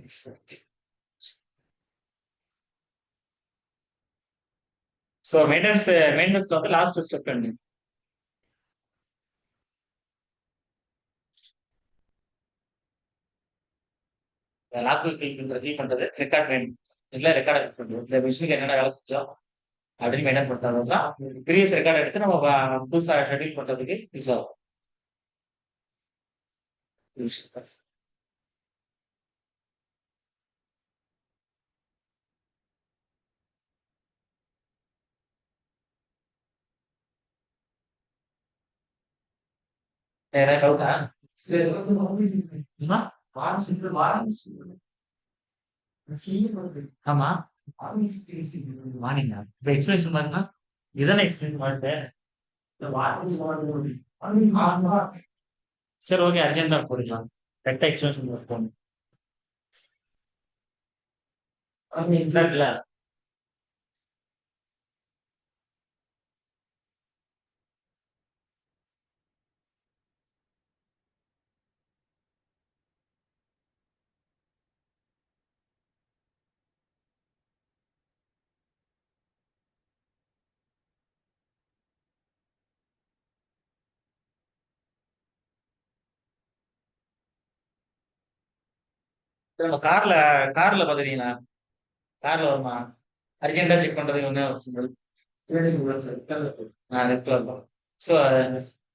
ஸோ மெயின்டெனன்ஸ்ல வந்து லாஸ்ட் ஸ்டெப் என்ன? லாக் கிளிக் பண்றது, ரெக்கார்ட் இல்ல ரெக்கார்ட் கிளிக் பண்றது. இந்த மிஷினுக்கு என்னென்ன வேலை செஞ்சோம் அப்படின்னு மெயின்டைன் பண்றது தான் ப்ரீவியஸ் ரெக்கார்ட் எடுத்து நம்ம புதுசா ஷெட்யூல் பண்றதுக்கு யூஸ் ஆகும். ஏதாவது டவுட்டா? ஆமா மார்னிங்கா இப்ப எக்ஸ்பிளேஷன் மாதிரினா இதானே எக்ஸ்பிளைன் பண்ணிட்டேன். சரி ஓகே அர்ஜென்டா போட்டுக்கலாம். கரெக்டா எக்ஸ்பிளேஷன் போகணும். இல்ல நம்ம கார்ல பாத்துறீங்களா? கார்ல வருமா? அர்ஜென்டா செக் பண்றதுக்கு வந்து ரெட் கலர். ஸோ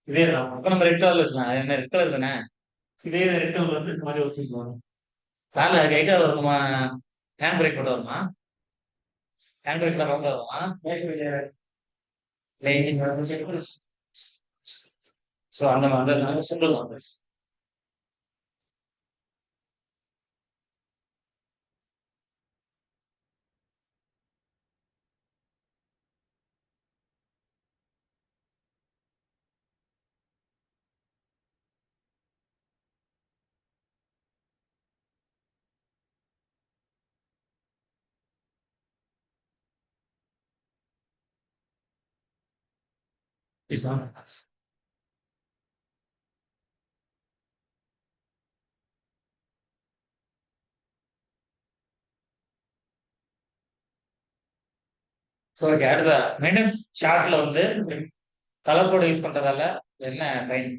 இதே தான். அப்ப நம்ம ரெட் கலர்ல வச்சுக்கலாம். என்ன ரெட் கலர் தானே? இதே ரெட் கலர் வந்து இந்த மாதிரி வச்சுக்கலாம். கார்ல கைக்கா வருமா? ஹேண்ட் பிரேக் போட்டு வருமா? ஹேண்ட் பிரேக்ல ரவுண்ட் வருமா? ஸோ அந்த மாதிரி சிம்பிள் தான். ஸோ ஓகே அடுத்த மெயின்டெனன்ஸ் சார்ட்ல வந்து கலர் கோட் யூஸ் பண்றதால என்ன பயன்?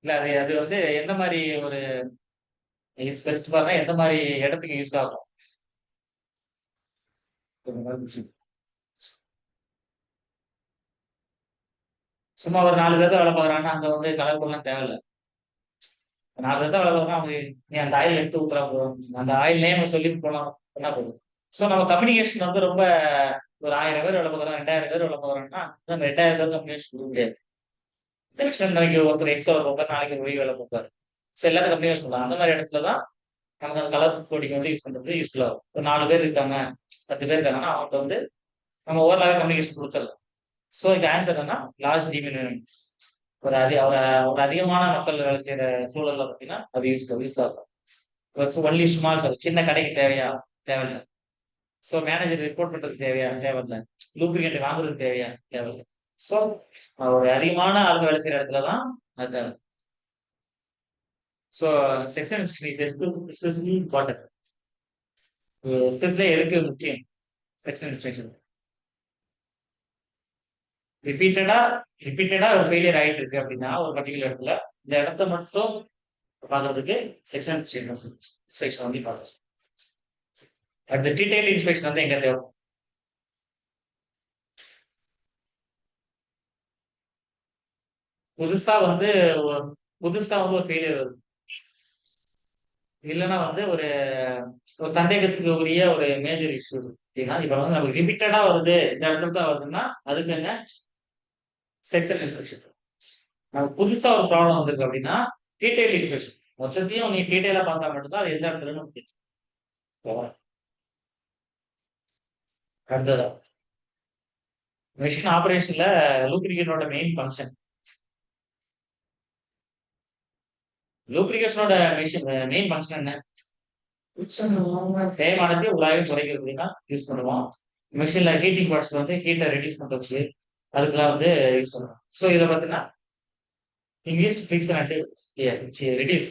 இல்ல அது அது வந்து எந்த மாதிரி ஒரு பெஸ்ட் பார்னா எந்த மாதிரி இடத்துக்கு யூஸ் ஆகும்? சும்மா ஒரு 4 பேர் வேலை பார்க்குறாங்கன்னா அங்க வந்து கலர் கோட்லாம் தேவையில்ல. 4 பேர் வேலை பார்க்குறோம் அவங்க நீ அந்த ஆயில் எடுத்து ஊத்துறா போதும். அந்த ஆயில் நேம் சொல்லி போலாம் பண்ணா போதும். ஸோ நம்ம கம்யூனிகேஷன் வந்து ரொம்ப ஒரு 1000 பேர் வேலை பார்க்குறோம் 2000 பேர் வேலை பார்க்குறோம்னா நம்ம 2000 பேர் கம்யூனிகேஷன் கொடுக்க முடியாது. நாளைக்கு ஒருத்தர் எக்ஸ்ட்ரா ஒர்க் நாளைக்கு ஒரு வேலை பார்ப்பாரு. ஸோ எல்லாத்தையும் கம்யூனிகேஷன் பண்ணலாம். அந்த மாதிரி இடத்துல தான் நமக்கு அந்த கலர் கோடிங் வந்து யூஸ் பண்றது யூஸ்ஃபுல்லா இருக்கும். ஒரு 4 பேர் இருக்காங்க 10 பேர் இருக்காங்கன்னா அவங்க வந்து நம்ம ஓரளவு கம்யூனிகேஷன் கொடுத்துடலாம். ஸோ இது ஆன்சர் என்னன்னா லார்ஜ் டிமினிட்ஸ் ஒரு அதிகமான மக்கள் வேலை செய்யற சூழல்ல பார்த்தீங்கன்னா அது யூஸ் ஆகும். ஒன்லி ஸ்மால் சின்ன கடைக்கு தேவையில்லை. ஸோ மேனேஜர் ரிப்போர்ட் பண்றதுக்கு தேவையில்லை. லூப்ரிகேட் வாங்குறதுக்கு தேவையில்லை. ஸோ ஒரு அதிகமான ஆளுங்க வேலை செய்யற இடத்துல தான் அது தேவை. So section especially important. Especially எதுக்கு முக்கியம் செக்ஷன் இன்ஸ்ட்ரக்ஷன் ரிப்பீட்டடா ஒரு ஃபெயிலியர் ஆயிட்டு இருக்கு அப்படின்னா ஒரு பர்டிகுலர் இடத்துல இந்த இடத்த மட்டும் பார்க்கறதுக்கு செக்ஷன் இன்ஸ்பெக்ஷன் வந்து பார்க்கணும். அடுத்த டீடைல் இன்ஸ்பெக்ஷன் வந்து எங்க தேவை? புதுசா வந்து புதுசா வந்து ஒரு ஃபெயிலியர் வருது. இல்லைன்னா வந்து ஒரு ஒரு சந்தேகத்துக்கு உரிய ஒரு மேஜர் இஷ்யூ அப்படின்னா, இப்ப வந்து நமக்கு ரிப்பீட்டடா வருது, இந்த இடத்துல தான் வருதுன்னா அதுக்கு என்ன செக்ஷன் இன்ஃபெக்ஷன். நமக்கு புதுசா ஒரு ப்ராப்ளம் வந்திருக்கு அப்படின்னா டீடைல் இன்ஃபெக்ஷன். மொத்தத்தையும் நீ டீடைலா பார்த்தா மட்டும்தான் அது எந்த இடத்துலன்னு நமக்கு தெரியும். ஓகேவா? அடுத்ததா மெஷின் ஆபரேஷன்ல லூப்ரிகேட்டோட மெயின் ஃபங்க்ஷன். லூப்ரிகேஷனோட மெயின் ஃபங்க்ஷன் என்ன? தேய்மானத்தை உலாவி குறைக்கிறது அப்படின்னா யூஸ் பண்ணுவோம். மிஷின்ல ஹீட்டிங் பார்ட்ஸ் வந்து ஹீட்டை ரெடியூஸ் பண்றதுக்கு அதுக்கெல்லாம் வந்து யூஸ் பண்ணுவோம். ஸோ இதை பார்த்தீங்கன்னா இங்கிலீஷ் ஃபிக்ஸ் அண்ட் ரெடியூஸ்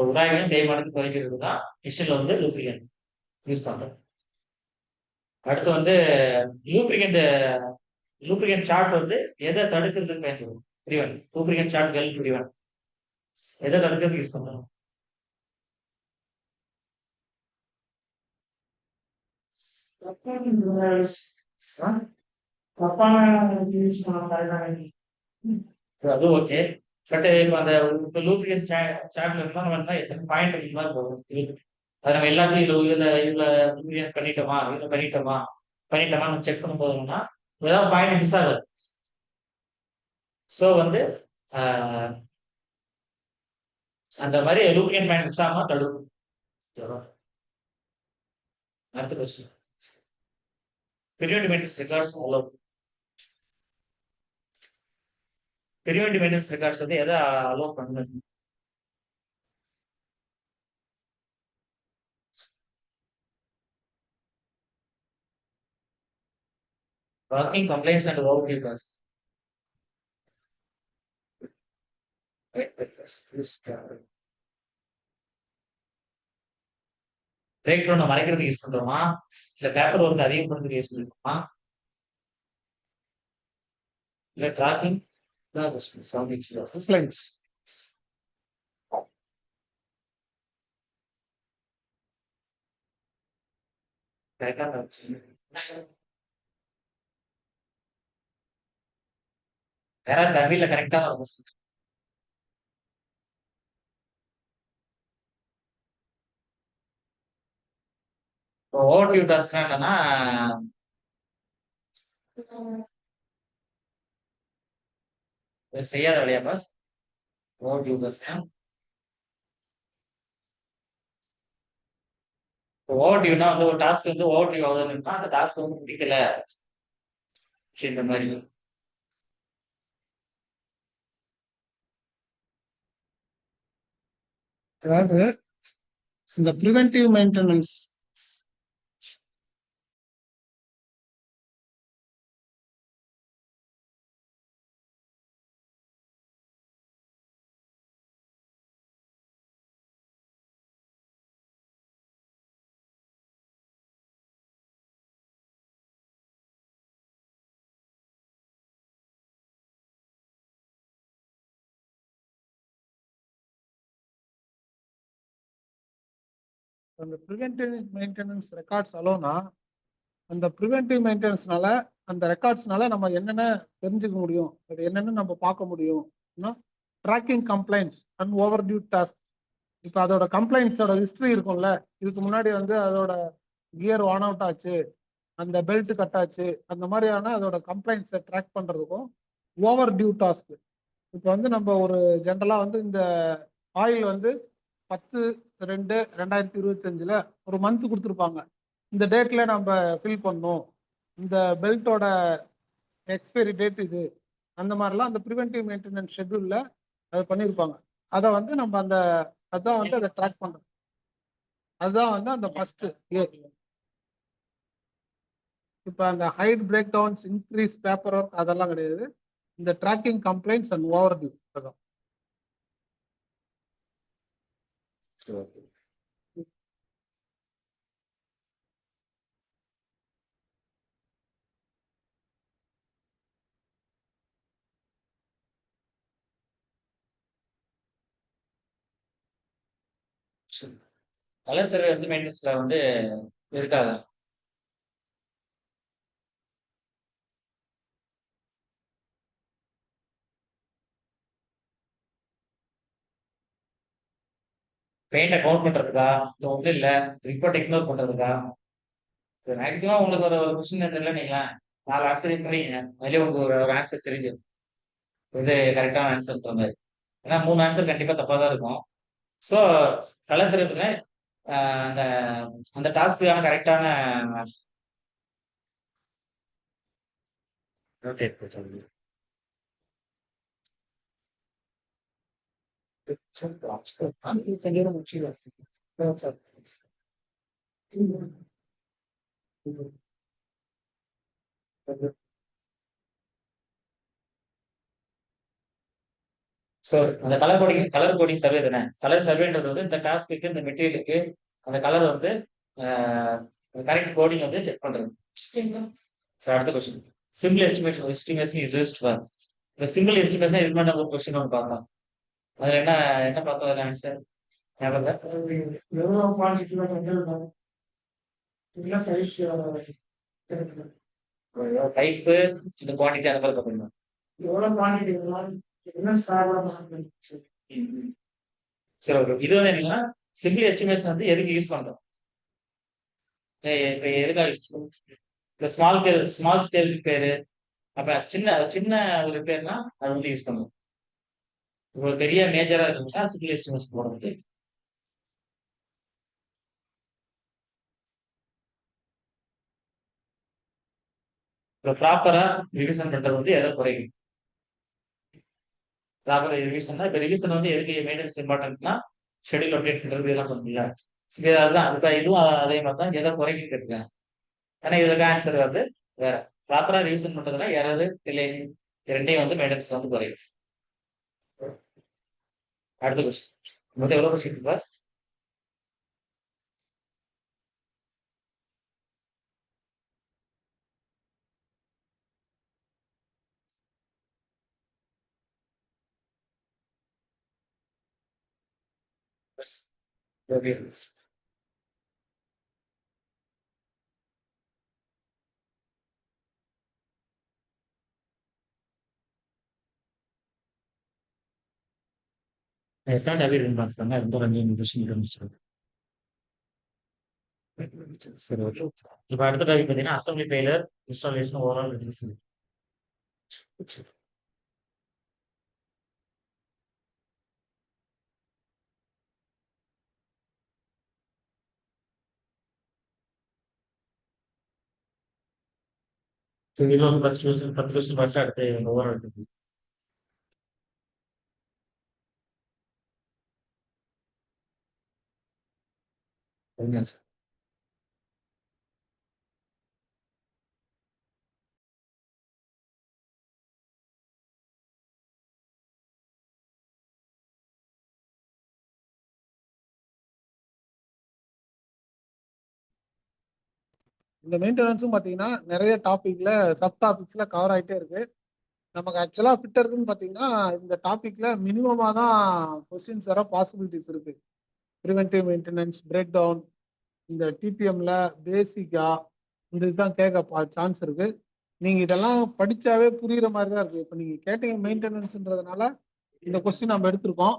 உலாவியும் தேய்மானத்தை குறைக்கிறது தான் மிஷின்ல வந்து லூப்ரிகேட் யூஸ் பண்றோம். அடுத்து வந்து லூப்ரிகேட் லூப்ரிகேட் சார்ட் வந்து எதை தடுக்கிறதுக்கு பயன்படும்? பிரிவன் லூப்ரிகேட் சார்ட் கெல் பிரிவன் எதை தடுக்கிறதுக்கு யூஸ் பண்றோம்? அது ஓகே. பட் இப்ப அந்த லூப்ரிகேட் சார்ட்ல இருந்தா நம்ம எத்தனை பாயிண்ட் இந்த மாதிரி போகும். அது நம்ம எல்லாத்தையும் இதுல லூப்ரிகேட் பண்ணிட்டோமா இதுல பண்ணிட்டோமா நம்ம செக் பண்ண போதும்னா ஏதாவது பாயிண்ட் மிஸ் ஆகாது. ஸோ வந்து அந்த மாதிரி லூப்ரிகேட் பாயிண்ட் மிஸ் ஆகாம தடுக்கும். அடுத்த question preventive maintenance records allowed. preventive maintenance records வந்து எதை அலோவ் பண்ணுது? Working complaints and overdue costs. Break down மறைக்கிறதுக்கு யூஸ் பண்றோமா இல்ல பேப்பர் ஒர்க் அதிகம் பண்றதுக்கு யூஸ் பண்ணுறோமா இல்ல ட்ராக்கிங் Complaints. வேற தமிழ்ல கரெக்டா ஓவர்டியூ டாஸ்க் என்னன்னா செய்யாத வேலையா பாஸ்? ஓவர்டியூ டாஸ்க் ஓவர்டியூனா வந்து ஒரு டாஸ்க் வந்து ஓவர்டியூ ஆகுதுன்னா அந்த டாஸ்க் வந்து முடிக்கல இந்த மாதிரி. அதாவது இந்த ப்ரிவென்டிவ் மெயின்டெனன்ஸ் அந்த ப்ரிவென்டிவ் மெயின்டெனன்ஸ் ரெக்கார்ட்ஸ் அலோனா அந்த ப்ரிவென்டிவ் மெயின்டெனன்ஸ்னால அந்த ரெக்கார்ட்ஸ்னால நம்ம என்னென்ன தெரிஞ்சுக்க முடியும், அது என்னென்ன நம்ம பார்க்க முடியும். Tracking complaints and over due task. இப்போ அதோட கம்ப்ளைண்ட்ஸோட ஹிஸ்ட்ரி இருக்கும்ல, இதுக்கு முன்னாடி வந்து அதோட கியர் ஆன் அவுட் ஆச்சு, அந்த பெல்ட் கட் ஆச்சு, அந்த மாதிரியான அதோட கம்ப்ளைண்ட்ஸை ட்ராக் பண்ணுறதுக்கும் ஓவர் டியூ டாஸ்க். இப்போ வந்து நம்ம ஒரு ஜென்ரலாக வந்து இந்த ஆயில் வந்து 10/2/2025 ஒரு மந்த் கொடுத்துருப்பாங்க. இந்த டேட்ல நம்ம ஃபில் பண்ணோம், இந்த பெல்ட்டோட எக்ஸ்பைரி டேட் இது, அந்த மாதிரிலாம் அந்த ப்ரிவென்டிவ் மெயின்டெனன்ஸ் ஷெட்யூல்ல அது பண்ணியிருப்பாங்க. அதை வந்து நம்ம அந்த அதான் வந்து அதை ட்ராக் பண்ணுறோம். அதுதான் வந்து அந்த ஃபர்ஸ்ட் ஏ. இப்போ அந்த height break downs, increase paper work அதெல்லாம் கிடையாது. இந்த tracking complaints and over due அதான். கலர் சர்வே வந்து மெயின்டெனன்ஸ்ல வந்து இருக்காது. பெயிண்ட கவுண்ட் பண்றதுக்கா? இல்ல ஒண்ணும் இல்ல. Report ignore பண்றதுக்கா? மேக்ஸிமம் உங்களுக்கு ஒரு கொஸ்டின் தெரியல நீங்களேன் 4 ஆன்சர் பண்ணீங்க. அதுலயே உங்களுக்கு ஒரு ஆன்சர் தெரிஞ்சிடும். இது கரெக்டான ஆன்சர்ன்ற மாதிரி. ஏன்னா 3 ஆன்சர் கண்டிப்பா தப்பா தான் இருக்கும். ஸோ கலர் சிறப்புங்க அந்த அந்த டாஸ்க்குக்கான கரெக்டான ரொட்டேட் பண்ணுறது. ஸோ அந்த கலர் கோடிங் சர்வே தானே. கலர் சர்வேன்றது வந்து இந்த டாஸ்க்கு இந்த மெட்டீரியலுக்கு அந்த கலர் வந்து கரெக்ட் கோடிங் வந்து செக் பண்றது. ஸோ அடுத்த question simple estimation is used for. இந்த சிம்பிள் எஸ்டிமேஷன் இது மாதிரி நம்ம கொஸ்டின் ஒன்று பார்த்தோம். அதுல என்ன என்ன பார்த்தோம் அதுல ஆன்சர் எவ்வளவு குவான்டிட்டியில என்ன சைஸ் டைப்பு இந்த குவான்டிட்டி அந்த மாதிரி பார்க்கணும். எவ்வளவு குவான்டிட்டி என்ன ஸ்டார் சரி ஓகே. இது வந்து என்னன்னா சிம்பிள் எஸ்டிமேஷன் வந்து எதுக்கு யூஸ் பண்றோம்? இப்ப எதுக்காக யூஸ் பண்ணுறோம்? இந்த ஸ்மால் ஸ்கேல் ரிப்பேரு அப்ப சின்ன சின்ன ஒரு ரிப்பேர்னா அது வந்து யூஸ் பண்ணுவோம். ஒரு பெரிய மேஜரா இருந்துச்சுன்னா சிம்பிள் எஸ்டிமேஷன் போடுறது. இப்போ ப்ராப்பரா ரிவிஷன் பண்றது வந்து எதை குறைக்கும்? ப்ராப்பரா ரிவிஷன் இப்போ ரிவிஷன் வந்து எதுக்கு மெயின்டெனன்ஸ் இம்பார்ட்டன்ட்னா ஷெட்யூல் அப்டேட் பண்றது இதெல்லாம் சொன்னீங்களா? சரி அதுதான் இப்போ இதுவும் அதே மாதிரி தான் எதை குறைக்கும் கேட்குறேன். ஆனா இதுக்கு ஆன்சர் வந்து வேற. ப்ராப்பரா ரிவிஷன் பண்றதுனா யாராவது இல்லை ரெண்டையும் வந்து மெயின்டெனன்ஸ் வந்து குறைக்கும். அடுத்த கொஸ்டின் மொத்தம் எவ்வளவு கொஸ்டின் பாஸ்? ஓகே. எத்தனை டாபிக் ரன் பண்ணுறாங்க ரொம்ப 2 கொஸ்டின் முடிச்சிருக்கேன். சரி ஓகே. இப்போ அடுத்த டாபிக் பார்த்தீங்கன்னா assembly failure installation overall release. சரி இதுல வந்து ஃபர்ஸ்ட் 10 கொஸ்டின் பார்த்து அடுத்து ஓவரால் இருக்கு. இந்த மெயின்டெனன்ஸும் பார்த்தீங்கன்னா நிறைய டாபிக்ல சப் டாபிக்ஸ்ல கவர் ஆகிட்டே இருக்கு. நமக்கு ஆக்சுவலாக ஃபிட் இருக்குன்னு பார்த்தீங்கன்னா இந்த டாபிக்ல மினிமமாக தான் கொஸ்டின்ஸ் வர பாசிபிலிட்டிஸ் இருக்கு. ப்ரிவென்டிவ் மெயின்டெனன்ஸ், பிரேக் டவுன், இந்த டிபிஎம்ல பேசிக்கா இந்த இதுதான் கேட்க சான்ஸ் இருக்கு. நீங்க இதெல்லாம் படிச்சாவே புரியுற மாதிரி தான் இருக்கு. இப்போ நீங்க கேட்டீங்க மெயின்டெனன்ஸ்ன்றதுனால இந்த கொஸ்டின் நம்ம எடுத்திருக்கோம்.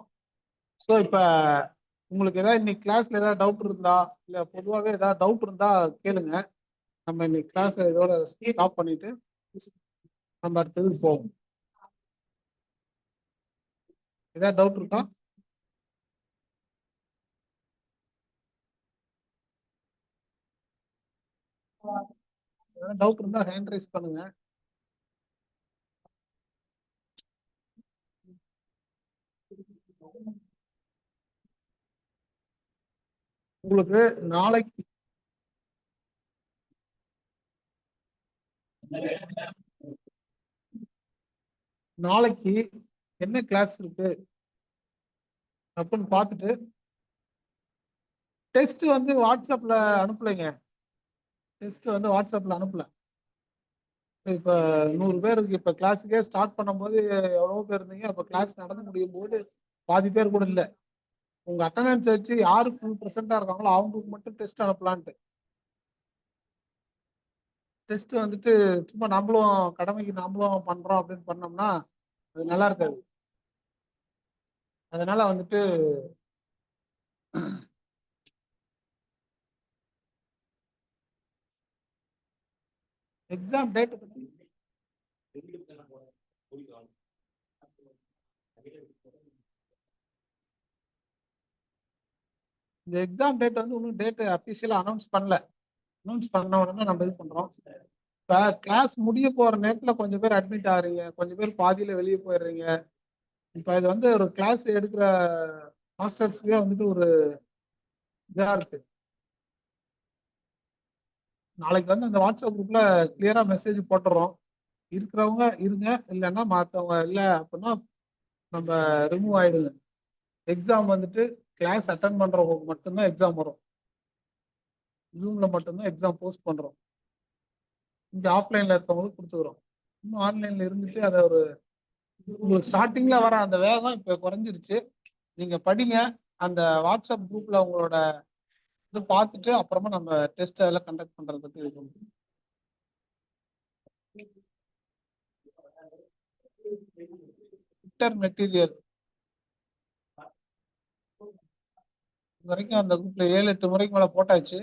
ஸோ இப்போ உங்களுக்கு ஏதாவது இன்னைக்கு கிளாஸ்ல ஏதாவது டவுட் இருந்தா இல்லை பொதுவாகவே ஏதாவது டவுட் இருந்தா கேளுங்க. நம்ம இன்னைக்கு கிளாஸ் இதோட ஸ்டாப் பண்ணிட்டு நம்ம அடுத்தது போவோம். ஏதாவது டவுட் இருக்கா? ஏதாவது டவுட் இருந்தா ஹேண்ட் ரைஸ் பண்ணுங்க. உங்களுக்கு நாளைக்கு என்ன கிளாஸ் இருக்கு அப்படின்னு பார்த்துட்டு டெஸ்ட் வந்து வாட்ஸ்அப்ல அனுப்பலைங்க. டெஸ்ட் வந்து வாட்ஸ்அப்ல அனுப்பல. இப்ப 100 பேருக்கு இப்ப கிளாஸுக்கே ஸ்டார்ட் பண்ணும்போது எவ்வளவோ பேர் இருந்தீங்க. அப்ப கிளாஸ் நடந்து முடியும் போது பாதி பேர் கூட இல்லை. உங்க அட்டண்டன்ஸ் வச்சு யாரு ஃபுல் ப்ரெசென்டா இருக்காங்களோ அவங்களுக்கு மட்டும் டெஸ்ட் அனுப்பலான்ட்டு. டெஸ்ட் வந்துட்டு சும்மா நம்மளும் கடமைக்கு நம்மளும் பண்றோம் அப்படின்னு பண்ணோம்னா அது நல்லா இருக்காது. அதனால வந்துட்டு எக்ஸாம் டேட் பத்தி இந்த எக்ஸாம் டேட் வந்து இன்னும் டேட் அஃபிஷியலாக அனௌன்ஸ் பண்ணல. அனௌன்ஸ் பண்ண உடனே நம்ம இது பண்ணுறோம். இப்போ கிளாஸ் முடிய போகிற நேரத்தில் கொஞ்சம் பேர் அட்மிட் ஆகுறீங்க, கொஞ்சம் பேர் பாதியில் வெளியே போயிடுறீங்க. இப்போ இது வந்து ஒரு கிளாஸ் எடுக்கிற மாஸ்டர்ஸ்க்கே வந்துட்டு ஒரு இதாக இருக்கு. நாளைக்கு வந்து அந்த வாட்ஸ்அப் குரூப்ல கிளியரா மெசேஜ் போட்டுறோம். இருக்கிறவங்க இருங்க, இல்லைன்னா மற்றவங்க இல்லை அப்படின்னா நம்ம ரிமூவ் ஆயிடுங்க. எக்ஸாம் வந்துட்டு கிளாஸ் அட்டன் பண்றவங்களுக்கு மட்டும்தான் எக்ஸாம் வரும். ஜூம்ல மட்டும்தான் எக்ஸாம் போஸ்ட் பண்றோம். இங்க ஆஃப்லைன்ல இருக்கவங்களுக்கு கொடுத்துக்கிறோம். இன்னும் ஆன்லைன்ல இருந்துட்டு அதை ஒரு உங்களுக்கு ஸ்டார்டிங்ல வர அந்த வேகம் இப்போ குறைஞ்சிருச்சு. நீங்க படிங்க. அந்த வாட்ஸ்அப் குரூப்ல உங்களோட இது பார்த்துட்டு அப்புறமா நம்ம டெஸ்ட் அதெல்லாம் கண்டக்ட் பண்றதை பத்தி இது பண்ணுவோம். மெட்டீரியல் வரைக்கும் அந்த குரூப்ல 7-8 முறைக்கு மேல போட்டாச்சு.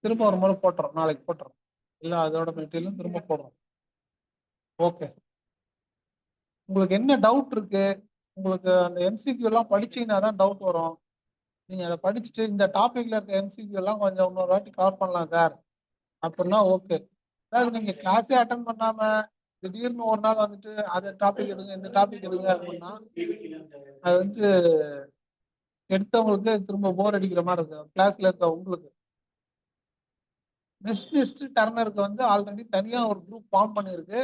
திரும்ப ஒரு முறை போட்டுறோம், நாளைக்கு போட்டுறோம். இல்லை அதோட மெட்டீரியலும் திரும்ப போடுறோம். ஓகே, உங்களுக்கு என்ன டவுட் இருக்கு? உங்களுக்கு அந்த எம்சிக்யூ எல்லாம் படிச்சீங்கன்னா தான் டவுட் வரும். நீங்க அதை படிச்சுட்டு இந்த டாபிக்ல இருக்க எம்சிக்யூ எல்லாம் கொஞ்சம் இன்னொரு வாட்டி கவர் பண்ணலாம் சார் அப்படின்னா ஓகே. அதாவது நீங்க கிளாஸே அட்டன் பண்ணாம திடீர்னு ஒரு நாள் வந்துட்டு அந்த டாபிக் எடுங்க இந்த டாபிக் எடுங்க அப்படின்னா அது வந்து எடுத்தவங்களுக்கு திரும்ப போர் அடிக்கிற மாதிரி இருக்கு கிளாஸ்ல இருக்க உங்களுக்கு. நெக்ஸ்ட் டர்னருக்கு வந்து ஆல்ரெடி தனியா ஒரு குரூப் ஃபார்ம் பண்ணியிருக்கு.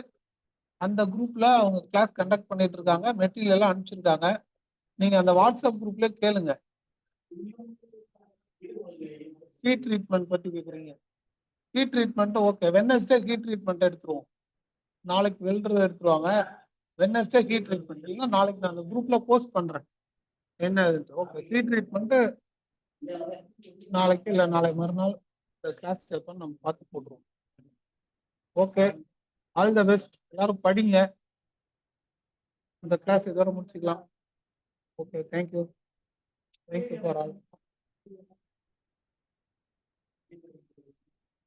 அந்த குரூப்ல அவங்க கிளாஸ் கண்டக்ட் பண்ணிட்டு இருக்காங்க, மெட்டீரியல் எல்லாம் அனுப்பிச்சிருக்காங்க. நீங்க அந்த வாட்ஸ்அப் குரூப்ல கேளுங்க. ஹீட் ட்ரீட்மெண்ட் பத்தி கேக்குறீங்க. Heat treatment okay, Wednesday heat treatment எடுத்துருவோம். நாளைக்கு வெல்டர் எடுத்துருவாங்க. வெட்னஸ்டே ஹீட் ட்ரீட்மெண்ட் இல்லைன்னா நாளைக்கு நான் அந்த குரூப்ல போஸ்ட் பண்றேன் என்ன ஓகே. ஹீட் ட்ரீட்மெண்ட் நாளைக்கு இல்லை நாளை மறுநாள் கிளாஸ் சேர்ப்போம், நம்ம பார்த்து போட்டுருவோம். Okay, all the best. எல்லாரும் படிங்க. இந்த கிளாஸ் இதோட முடிச்சுக்கலாம். Okay, thank you for all.